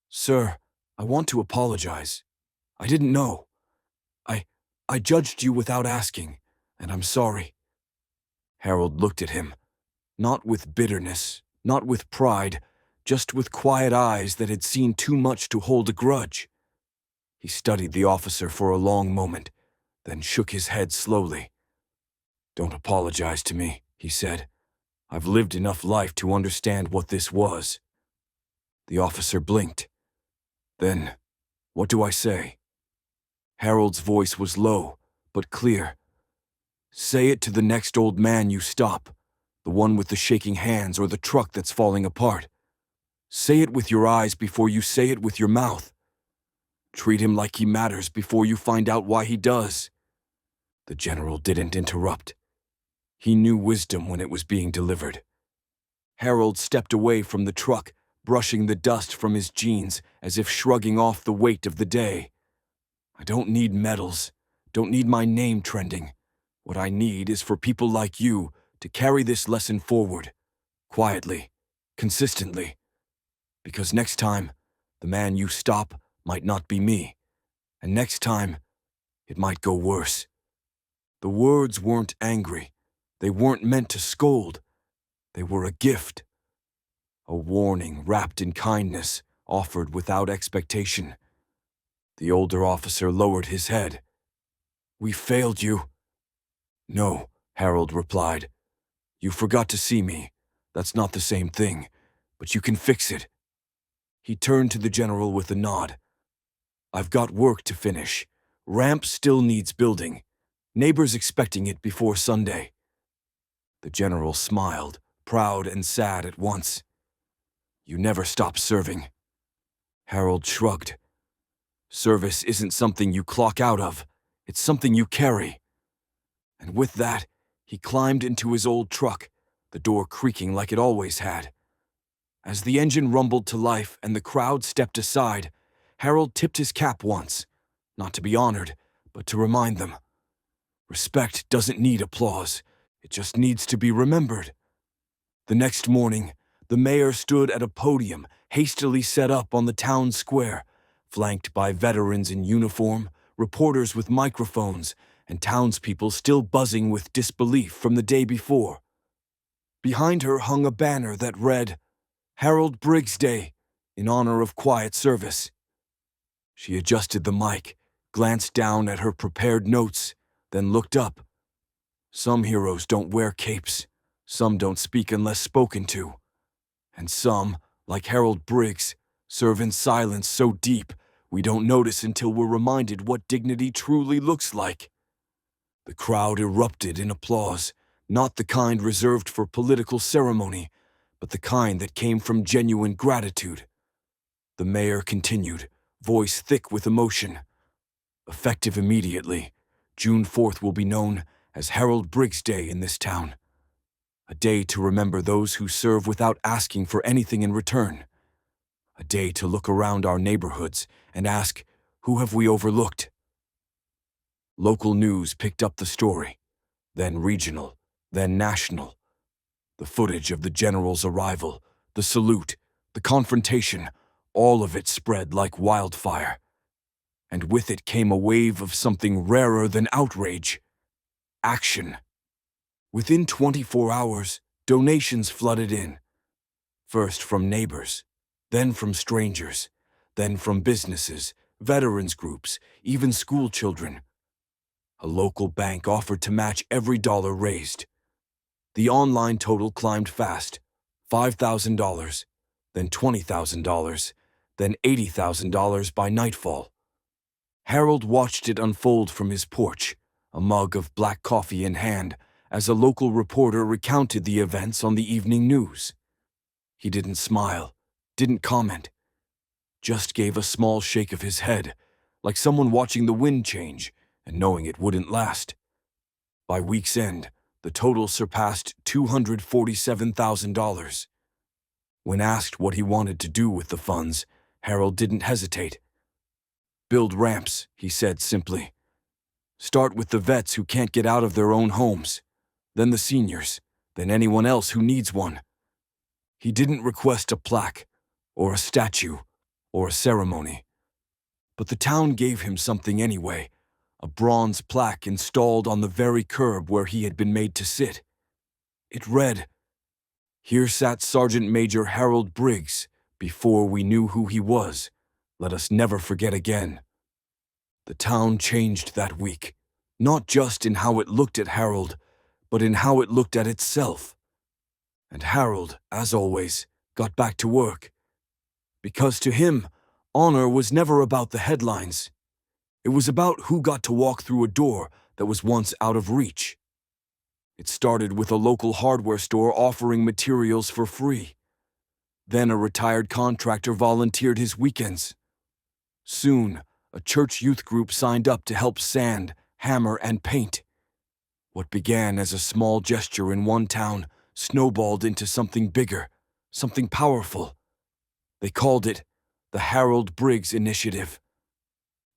Sir, I want to apologize. I didn't know. I judged you without asking, and I'm sorry. Harold looked at him, not with bitterness, not with pride, just with quiet eyes that had seen too much to hold a grudge. He studied the officer for a long moment, then shook his head slowly. "Don't apologize to me," he said. "I've lived enough life to understand what this was." The officer blinked. "Then, what do I say?" Harold's voice was low, but clear. "Say it to the next old man you stop, the one with the shaking hands or the truck that's falling apart. Say it with your eyes before you say it with your mouth. Treat him like he matters before you find out why he does." The general didn't interrupt. He knew wisdom when it was being delivered. Harold stepped away from the truck, brushing the dust from his jeans as if shrugging off the weight of the day. "I don't need medals, don't need my name trending. What I need is for people like you to carry this lesson forward, quietly, consistently. Because next time, the man you stop might not be me, and next time, it might go worse." The words weren't angry. They weren't meant to scold. They were a gift. A warning wrapped in kindness, offered without expectation. The older officer lowered his head. "We failed you." "No," Harold replied. "You forgot to see me. That's not the same thing, but you can fix it." He turned to the general with a nod. "I've got work to finish. Ramp still needs building. Neighbors expecting it before Sunday." The general smiled, proud and sad at once. "You never stop serving." Harold shrugged. "Service isn't something you clock out of. It's something you carry." And with that, he climbed into his old truck, the door creaking like it always had. As the engine rumbled to life and the crowd stepped aside, Harold tipped his cap once, not to be honored, but to remind them. Respect doesn't need applause. It just needs to be remembered. The next morning, the mayor stood at a podium hastily set up on the town square, flanked by veterans in uniform, reporters with microphones, and townspeople still buzzing with disbelief from the day before. Behind her hung a banner that read, "Harold Briggs Day, in honor of quiet service." She adjusted the mic, glanced down at her prepared notes, then looked up. Some heroes don't wear capes. Some don't speak unless spoken to. And some, like Harold Briggs, serve in silence so deep we don't notice until we're reminded what dignity truly looks like. The crowd erupted in applause, not the kind reserved for political ceremony, but the kind that came from genuine gratitude. The mayor continued, voice thick with emotion. "Effective immediately, June 4th will be known as Harold Briggs Day in this town. A day to remember those who serve without asking for anything in return. A day to look around our neighborhoods and ask, who have we overlooked?" Local news picked up the story, then regional, then national. The footage of the general's arrival, the salute, the confrontation, all of it spread like wildfire. And with it came a wave of something rarer than outrage. Action. Within 24 hours, donations flooded in. First from neighbors, then from strangers, then from businesses, veterans groups, even school children. A local bank offered to match every dollar raised. The online total climbed fast, $5,000, then $20,000, then $80,000 by nightfall. Harold watched it unfold from his porch, a mug of black coffee in hand, as a local reporter recounted the events on the evening news. He didn't smile, didn't comment, just gave a small shake of his head, like someone watching the wind change and knowing it wouldn't last. By week's end, the total surpassed $247,000. When asked what he wanted to do with the funds, Harold didn't hesitate. "Build ramps," he said simply. "Start with the vets who can't get out of their own homes, then the seniors, then anyone else who needs one." He didn't request a plaque, or a statue, or a ceremony. But the town gave him something anyway, a bronze plaque installed on the very curb where he had been made to sit. It read, "Here sat Sergeant Major Harold Briggs. Before we knew who he was. Let us never forget again." The town changed that week, not just in how it looked at Harold, but in how it looked at itself. And Harold, as always, got back to work. Because to him, honor was never about the headlines. It was about who got to walk through a door that was once out of reach. It started with a local hardware store offering materials for free. Then a retired contractor volunteered his weekends. Soon, a church youth group signed up to help sand, hammer, and paint. What began as a small gesture in one town snowballed into something bigger, something powerful. They called it the Harold Briggs Initiative.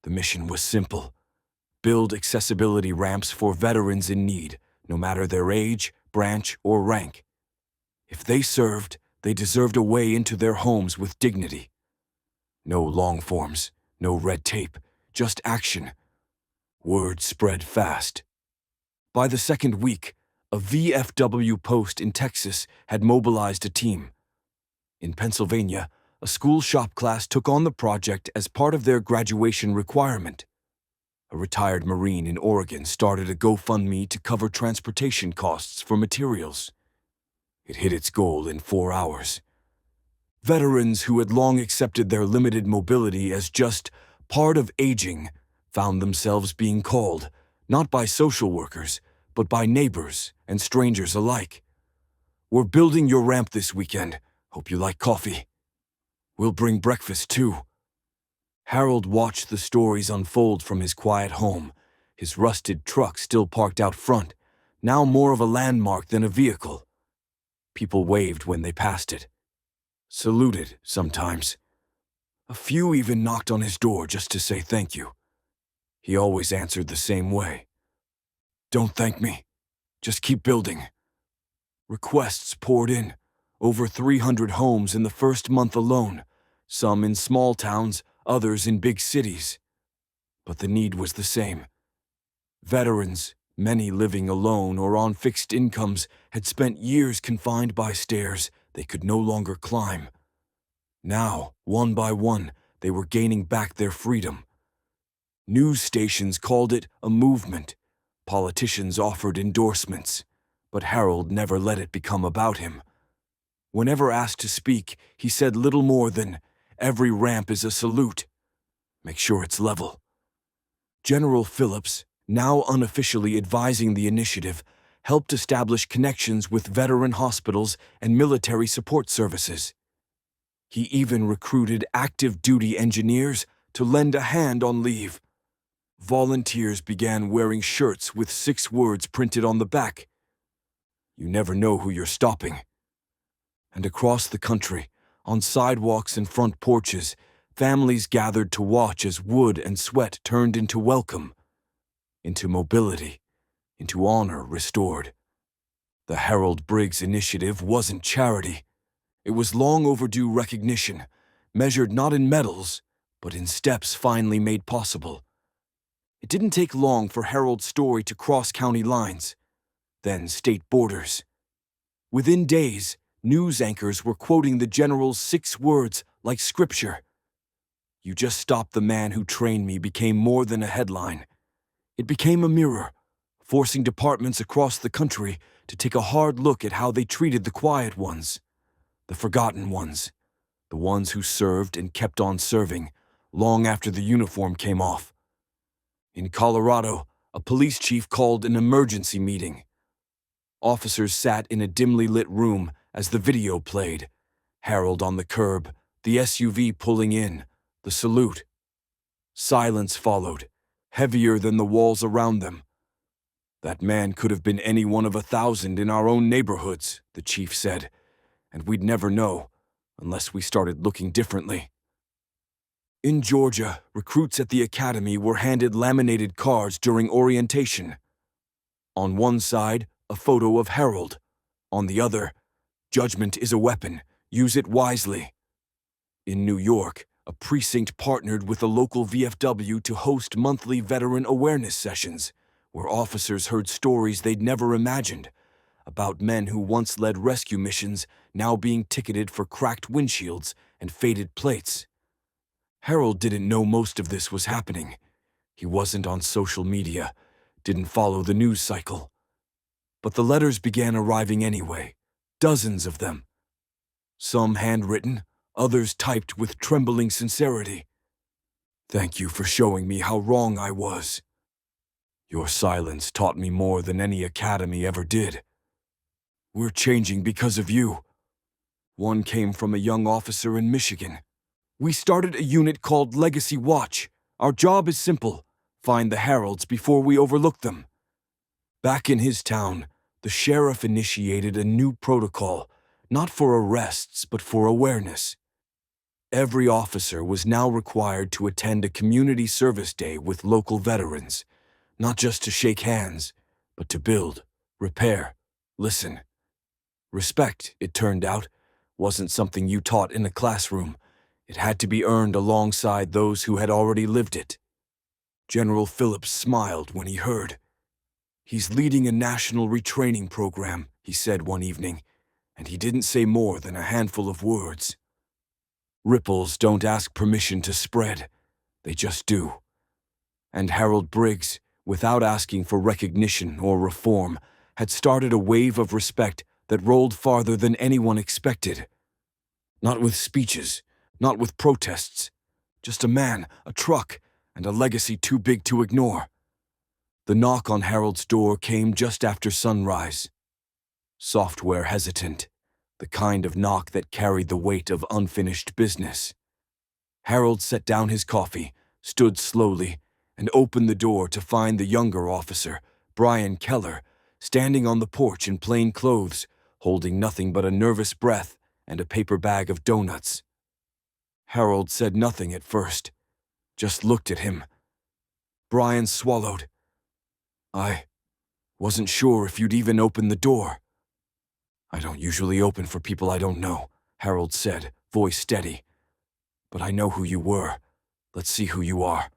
The mission was simple: build accessibility ramps for veterans in need, no matter their age, branch, or rank. If they served, they deserved a way into their homes with dignity. No long forms, no red tape, just action. Word spread fast. By the second week, a VFW post in Texas had mobilized a team. In Pennsylvania, a school shop class took on the project as part of their graduation requirement. A retired Marine in Oregon started a GoFundMe to cover transportation costs for materials. It hit its goal in 4 hours. Veterans who had long accepted their limited mobility as just part of aging found themselves being called, not by social workers, but by neighbors and strangers alike. "We're building your ramp this weekend. Hope you like coffee. We'll bring breakfast too." Harold watched the stories unfold from his quiet home, his rusted truck still parked out front, now more of a landmark than a vehicle. People waved when they passed it. Saluted sometimes. A few even knocked on his door just to say thank you. He always answered the same way. "Don't thank me. Just keep building." Requests poured in. Over 300 homes in the first month alone, some in small towns, others in big cities. But the need was the same. Veterans, many living alone or on fixed incomes, had spent years confined by stairs they could no longer climb. Now, one by one, they were gaining back their freedom. News stations called it a movement. Politicians offered endorsements, but Harold never let it become about him. Whenever asked to speak, he said little more than, "Every ramp is a salute. Make sure it's level." General Phillips, now unofficially advising the initiative, helped establish connections with veteran hospitals and military support services. He even recruited active duty engineers to lend a hand on leave. Volunteers began wearing shirts with 6 words printed on the back. "You never know who you're stopping." And across the country, on sidewalks and front porches, families gathered to watch as wood and sweat turned into welcome, into mobility, into honor restored. The Harold Briggs Initiative wasn't charity. It was long overdue recognition, measured not in medals, but in steps finally made possible. It didn't take long for Harold's story to cross county lines, then state borders. Within days, news anchors were quoting the general's 6 words like scripture. "You just stopped the man who trained me" became more than a headline. It became a mirror, forcing departments across the country to take a hard look at how they treated the quiet ones, the forgotten ones, the ones who served and kept on serving long after the uniform came off. In Colorado, a police chief called an emergency meeting. Officers sat in a dimly lit room as the video played. Harold on the curb, the SUV pulling in, the salute. Silence followed, heavier than the walls around them. "That man could have been any one of 1,000 in our own neighborhoods," the chief said, "and we'd never know, unless we started looking differently." In Georgia, recruits at the academy were handed laminated cards during orientation. On one side, a photo of Harold. On the other, "Judgment is a weapon. Use it wisely." In New York, a precinct partnered with a local VFW to host monthly veteran awareness sessions, where officers heard stories they'd never imagined, about men who once led rescue missions now being ticketed for cracked windshields and faded plates. Harold didn't know most of this was happening. He wasn't on social media, didn't follow the news cycle. But the letters began arriving anyway, dozens of them. Some handwritten, others typed with trembling sincerity. "Thank you for showing me how wrong I was. Your silence taught me more than any academy ever did. We're changing because of you." One came from a young officer in Michigan. "We started a unit called Legacy Watch. Our job is simple: find the Heralds before we overlook them." Back in his town, the sheriff initiated a new protocol, not for arrests but for awareness. Every officer was now required to attend a community service day with local veterans, not just to shake hands, but to build, repair, listen. Respect, it turned out, wasn't something you taught in a classroom. It had to be earned alongside those who had already lived it. General Phillips smiled when he heard. "He's leading a national retraining program," he said one evening, and he didn't say more than a handful of words. Ripples don't ask permission to spread, they just do. And Harold Briggs, without asking for recognition or reform, had started a wave of respect that rolled farther than anyone expected. Not with speeches, not with protests, just a man, a truck, and a legacy too big to ignore. The knock on Harold's door came just after sunrise. Software hesitant, the kind of knock that carried the weight of unfinished business. Harold set down his coffee, stood slowly, and opened the door to find the younger officer, Brian Keller, standing on the porch in plain clothes, holding nothing but a nervous breath and a paper bag of donuts. Harold said nothing at first, just looked at him. Brian swallowed. "I wasn't sure if you'd even open the door." "I don't usually open for people I don't know," Harold said, voice steady. "But I know who you were. Let's see who you are."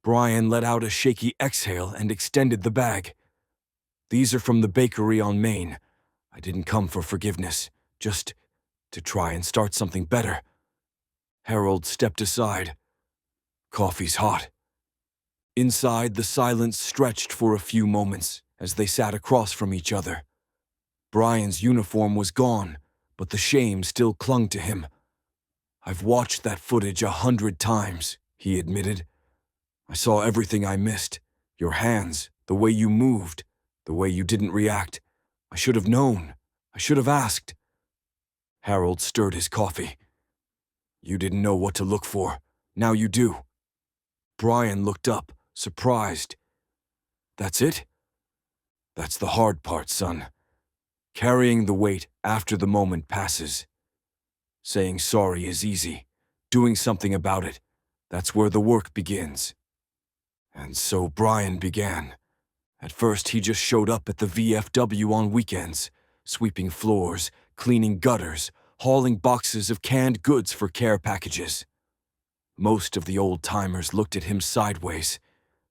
Brian let out a shaky exhale and extended the bag. "These are from the bakery on Main. I didn't come for forgiveness, just to try and start something better." Harold stepped aside. "Coffee's hot." Inside, the silence stretched for a few moments as they sat across from each other. Brian's uniform was gone, but the shame still clung to him. "I've watched that footage 100 times," he admitted. "I saw everything I missed. Your hands, the way you moved, the way you didn't react. I should have known. I should have asked." Harold stirred his coffee. "You didn't know what to look for. Now you do." Brian looked up, surprised. "That's it?" "That's the hard part, son. Carrying the weight after the moment passes. Saying sorry is easy. Doing something about it, that's where the work begins." And so Brian began. At first, he just showed up at the VFW on weekends, sweeping floors, cleaning gutters, hauling boxes of canned goods for care packages. Most of the old-timers looked at him sideways.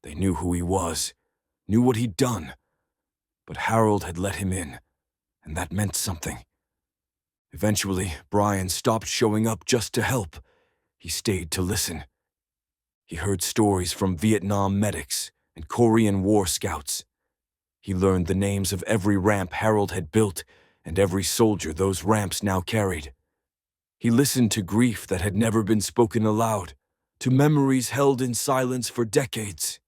They knew who he was, knew what he'd done. But Harold had let him in, and that meant something. Eventually, Brian stopped showing up just to help. He stayed to listen. He heard stories from Vietnam medics and Korean war scouts. He learned the names of every ramp Harold had built and every soldier those ramps now carried. He listened to grief that had never been spoken aloud, to memories held in silence for decades.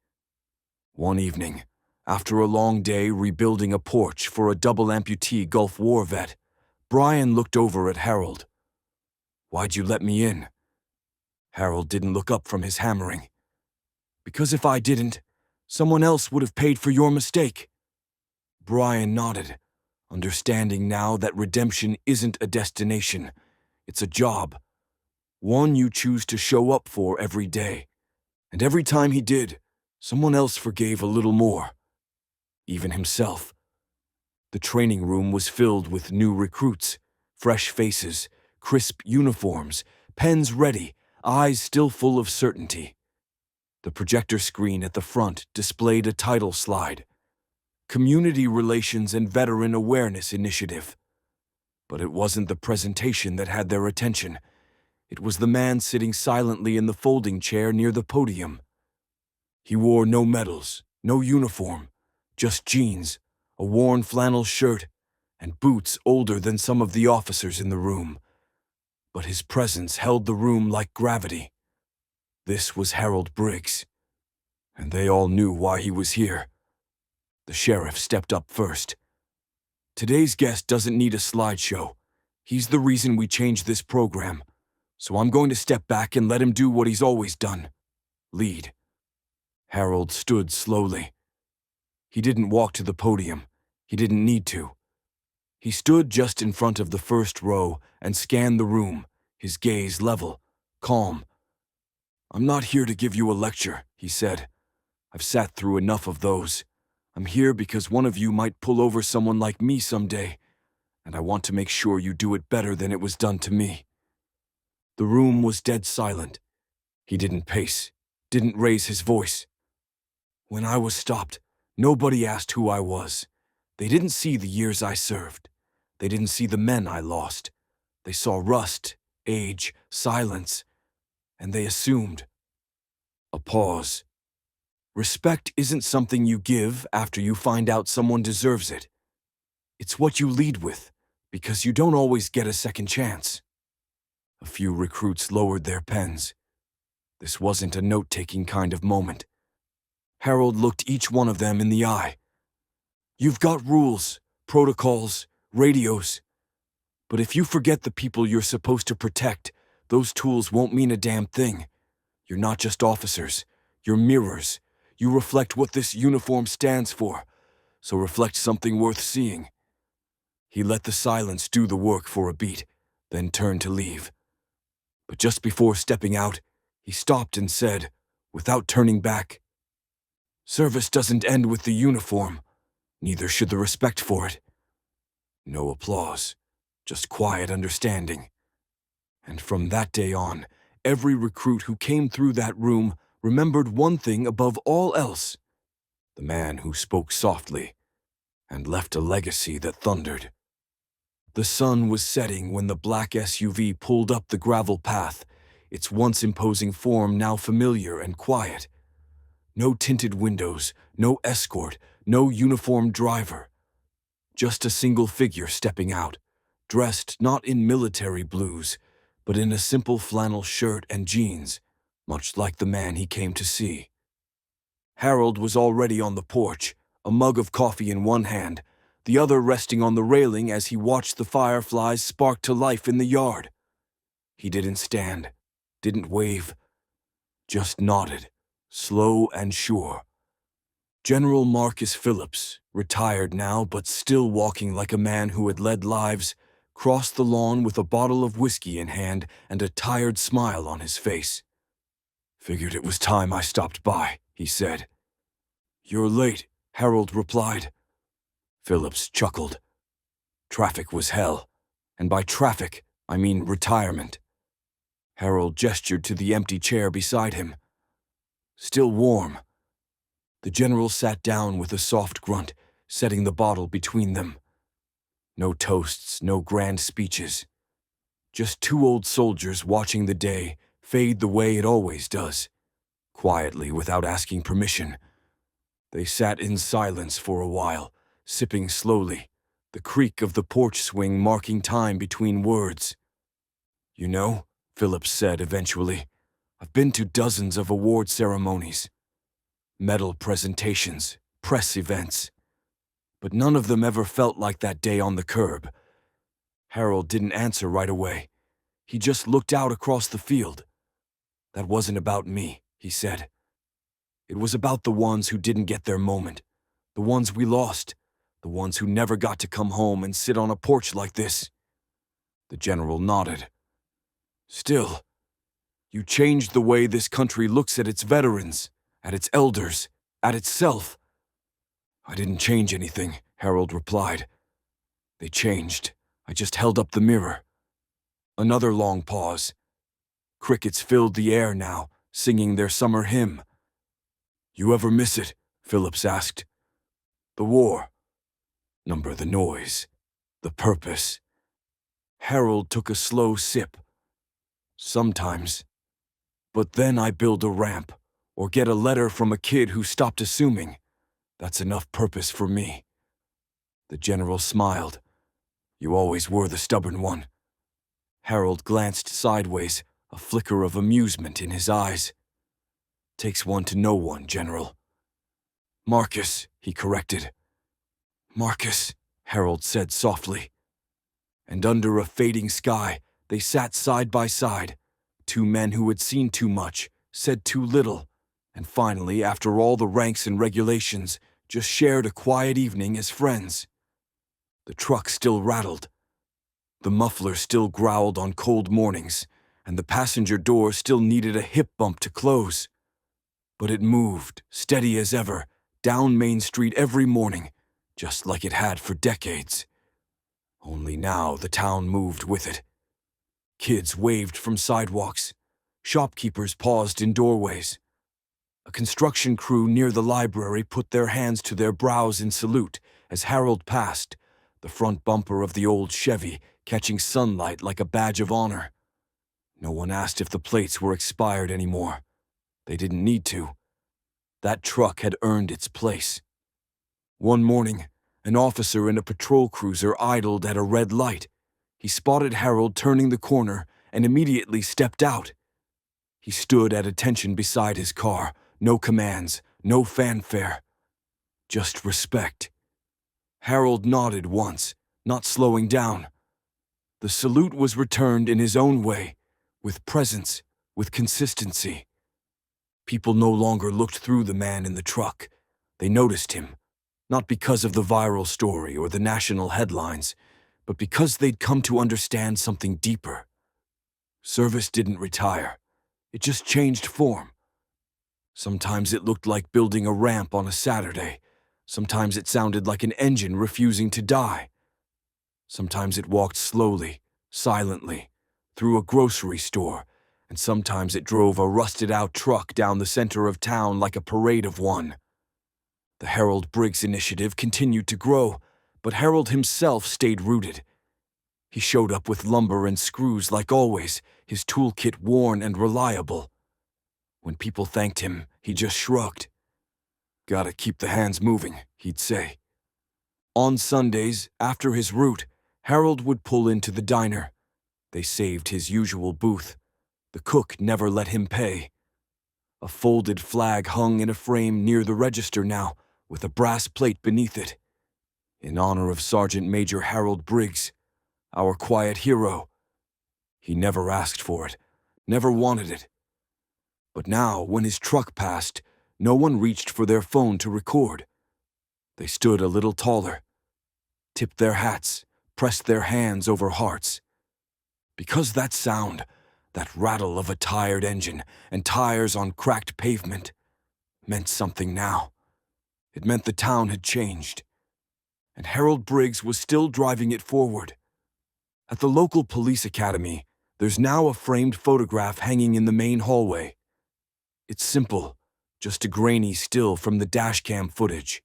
One evening, after a long day rebuilding a porch for a double amputee Gulf War vet, Brian looked over at Harold. "Why'd you let me in?" Harold didn't look up from his hammering. "Because if I didn't, someone else would have paid for your mistake." Brian nodded, understanding now that redemption isn't a destination, it's a job. One you choose to show up for every day. And every time he did, someone else forgave a little more. Even himself. The training room was filled with new recruits, fresh faces, crisp uniforms, pens ready, eyes still full of certainty. The projector screen at the front displayed a title slide. Community Relations and Veteran Awareness Initiative. But it wasn't the presentation that had their attention. It was the man sitting silently in the folding chair near the podium. He wore no medals, no uniform, just jeans, a worn flannel shirt, and boots older than some of the officers in the room. But his presence held the room like gravity. This was Harold Briggs, and they all knew why he was here. The sheriff stepped up first. Today's guest doesn't need a slideshow. He's the reason we changed this program. So I'm going to step back and let him do what he's always done. Lead. Harold stood slowly. He didn't walk to the podium. He didn't need to. He stood just in front of the first row and scanned the room, his gaze level, calm. "I'm not here to give you a lecture," he said. "I've sat through enough of those. I'm here because one of you might pull over someone like me someday, and I want to make sure you do it better than it was done to me." The room was dead silent. He didn't pace, didn't raise his voice. "When I was stopped, nobody asked who I was. They didn't see the years I served. They didn't see the men I lost. They saw rust, age, silence, and they assumed." A pause. "Respect isn't something you give after you find out someone deserves it. It's what you lead with, because you don't always get a second chance." A few recruits lowered their pens. This wasn't a note-taking kind of moment. Harold looked each one of them in the eye. "You've got rules, protocols, radios. But if you forget the people you're supposed to protect, those tools won't mean a damn thing. You're not just officers. You're mirrors. You reflect what this uniform stands for, so reflect something worth seeing." He let the silence do the work for a beat, then turned to leave. But just before stepping out, he stopped and said, without turning back, "Service doesn't end with the uniform. Neither should the respect for it." No applause, just quiet understanding. And from that day on, every recruit who came through that room remembered one thing above all else: the man who spoke softly and left a legacy that thundered. The sun was setting when the black SUV pulled up the gravel path, its once imposing form now familiar and quiet. No tinted windows, no escort, no uniformed driver. Just a single figure stepping out, dressed not in military blues, but in a simple flannel shirt and jeans, much like the man he came to see. Harold was already on the porch, a mug of coffee in one hand, the other resting on the railing as he watched the fireflies spark to life in the yard. He didn't stand, didn't wave, just nodded, slow and sure. General Marcus Phillips, retired now but still walking like a man who had led lives, crossed the lawn with a bottle of whiskey in hand and a tired smile on his face. "Figured it was time I stopped by," he said. "You're late," Harold replied. Phillips chuckled. Traffic was hell, and by traffic, I mean retirement. Harold gestured to the empty chair beside him. "Still warm." The general sat down with a soft grunt, setting the bottle between them. No toasts, no grand speeches. Just two old soldiers watching the day fade the way it always does, quietly without asking permission. They sat in silence for a while, sipping slowly, the creak of the porch swing marking time between words. "You know," Phillips said eventually, "I've been to dozens of award ceremonies, medal presentations, press events, but none of them ever felt like that day on the curb." Harold didn't answer right away. He just looked out across the field. "That wasn't about me," he said. "It was about the ones who didn't get their moment, the ones we lost, the ones who never got to come home and sit on a porch like this." The general nodded. "Still, you changed the way this country looks at its veterans, at its elders, at itself." "I didn't change anything," Harold replied. "They changed. I just held up the mirror." Another long pause. Crickets filled the air now, singing their summer hymn. "You ever miss it?" Phillips asked. The war. Number the noise. The purpose. Harold took a slow sip. Sometimes. But then I build a ramp, or get a letter from a kid who stopped assuming. That's enough purpose for me. The general smiled. You always were the stubborn one. Harold glanced sideways, a flicker of amusement in his eyes. Takes one to know one, General. Marcus, he corrected. Marcus, Harold said softly. And under a fading sky, they sat side by side, two men who had seen too much, said too little, and finally, after all the ranks and regulations, just shared a quiet evening as friends. The truck still rattled. The muffler still growled on cold mornings, and the passenger door still needed a hip bump to close. But it moved, steady as ever, down Main Street every morning, just like it had for decades. Only now the town moved with it. Kids waved from sidewalks. Shopkeepers paused in doorways. A construction crew near the library put their hands to their brows in salute as Harold passed, the front bumper of the old Chevy catching sunlight like a badge of honor. No one asked if the plates were expired anymore. They didn't need to. That truck had earned its place. One morning, an officer in a patrol cruiser idled at a red light. He spotted Harold turning the corner and immediately stepped out. He stood at attention beside his car, no commands, no fanfare. Just respect. Harold nodded once, not slowing down. The salute was returned in his own way, with presence, with consistency. People no longer looked through the man in the truck. They noticed him, not because of the viral story or the national headlines, but because they'd come to understand something deeper. Service didn't retire. It just changed form. Sometimes it looked like building a ramp on a Saturday. Sometimes it sounded like an engine refusing to die. Sometimes it walked slowly, silently, through a grocery store, and sometimes it drove a rusted-out truck down the center of town like a parade of one. The Harold Briggs initiative continued to grow, but Harold himself stayed rooted. He showed up with lumber and screws like always, his toolkit worn and reliable. When people thanked him, he just shrugged. Gotta keep the hands moving, he'd say. On Sundays, after his route, Harold would pull into the diner. They saved his usual booth. The cook never let him pay. A folded flag hung in a frame near the register now, with a brass plate beneath it. In honor of Sergeant Major Harold Briggs, our quiet hero. He never asked for it, never wanted it. But now, when his truck passed, no one reached for their phone to record. They stood a little taller, tipped their hats, pressed their hands over hearts. Because that sound, that rattle of a tired engine and tires on cracked pavement, meant something now. It meant the town had changed. And Harold Briggs was still driving it forward. At the local police academy, there's now a framed photograph hanging in the main hallway. It's simple, just a grainy still from the dashcam footage.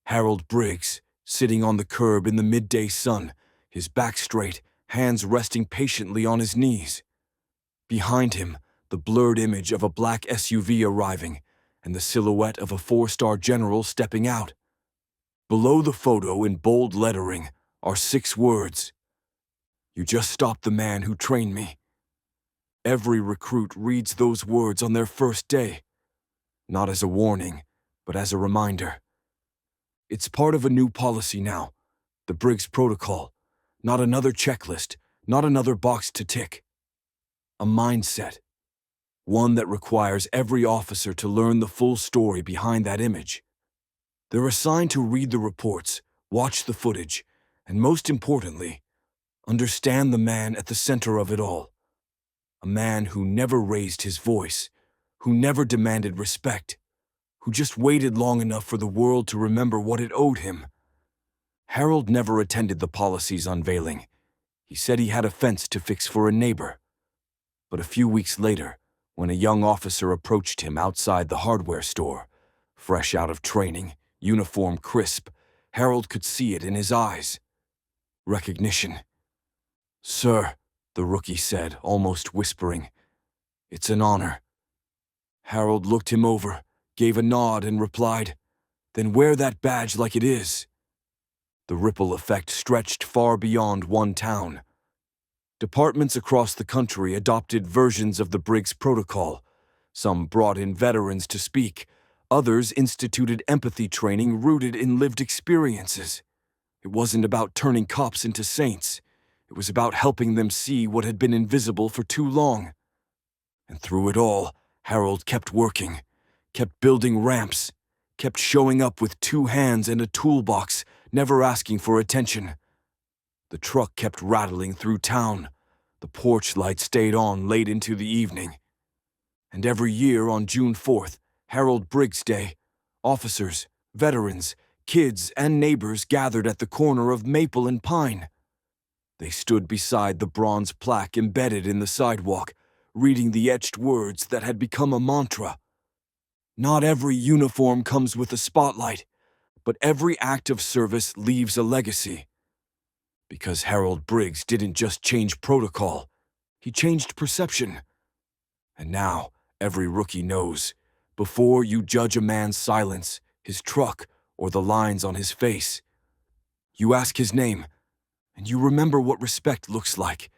Harold Briggs, sitting on the curb in the midday sun, his back straight, hands resting patiently on his knees. Behind him, the blurred image of a black SUV arriving, and the silhouette of a four-star general stepping out. Below the photo in bold lettering are 6 words. You just stopped the man who trained me. Every recruit reads those words on their first day, not as a warning, but as a reminder. It's part of a new policy now, the Briggs Protocol, not another checklist, not another box to tick. A mindset, one that requires every officer to learn the full story behind that image. They're assigned to read the reports, watch the footage, and most importantly, understand the man at the center of it all. A man who never raised his voice, who never demanded respect, who just waited long enough for the world to remember what it owed him. Harold never attended the policy's unveiling. He said he had a fence to fix for a neighbor. But a few weeks later, when a young officer approached him outside the hardware store, fresh out of training, uniform crisp. Harold could see it in his eyes. Recognition. "Sir," the rookie said, almost whispering, "it's an honor." Harold looked him over, gave a nod, and replied, "Then wear that badge like it is." The ripple effect stretched far beyond one town. Departments across the country adopted versions of the Briggs Protocol. Some brought in veterans to speak. Others instituted empathy training rooted in lived experiences. It wasn't about turning cops into saints. It was about helping them see what had been invisible for too long. And through it all, Harold kept working, kept building ramps, kept showing up with 2 hands and a toolbox, never asking for attention. The truck kept rattling through town. The porch light stayed on late into the evening. And every year on June 4th, Harold Briggs Day, officers, veterans, kids, and neighbors gathered at the corner of Maple and Pine. They stood beside the bronze plaque embedded in the sidewalk, reading the etched words that had become a mantra. Not every uniform comes with a spotlight, but every act of service leaves a legacy. Because Harold Briggs didn't just change protocol, he changed perception. And now, every rookie knows, before you judge a man's silence, his truck, or the lines on his face, you ask his name, and you remember what respect looks like.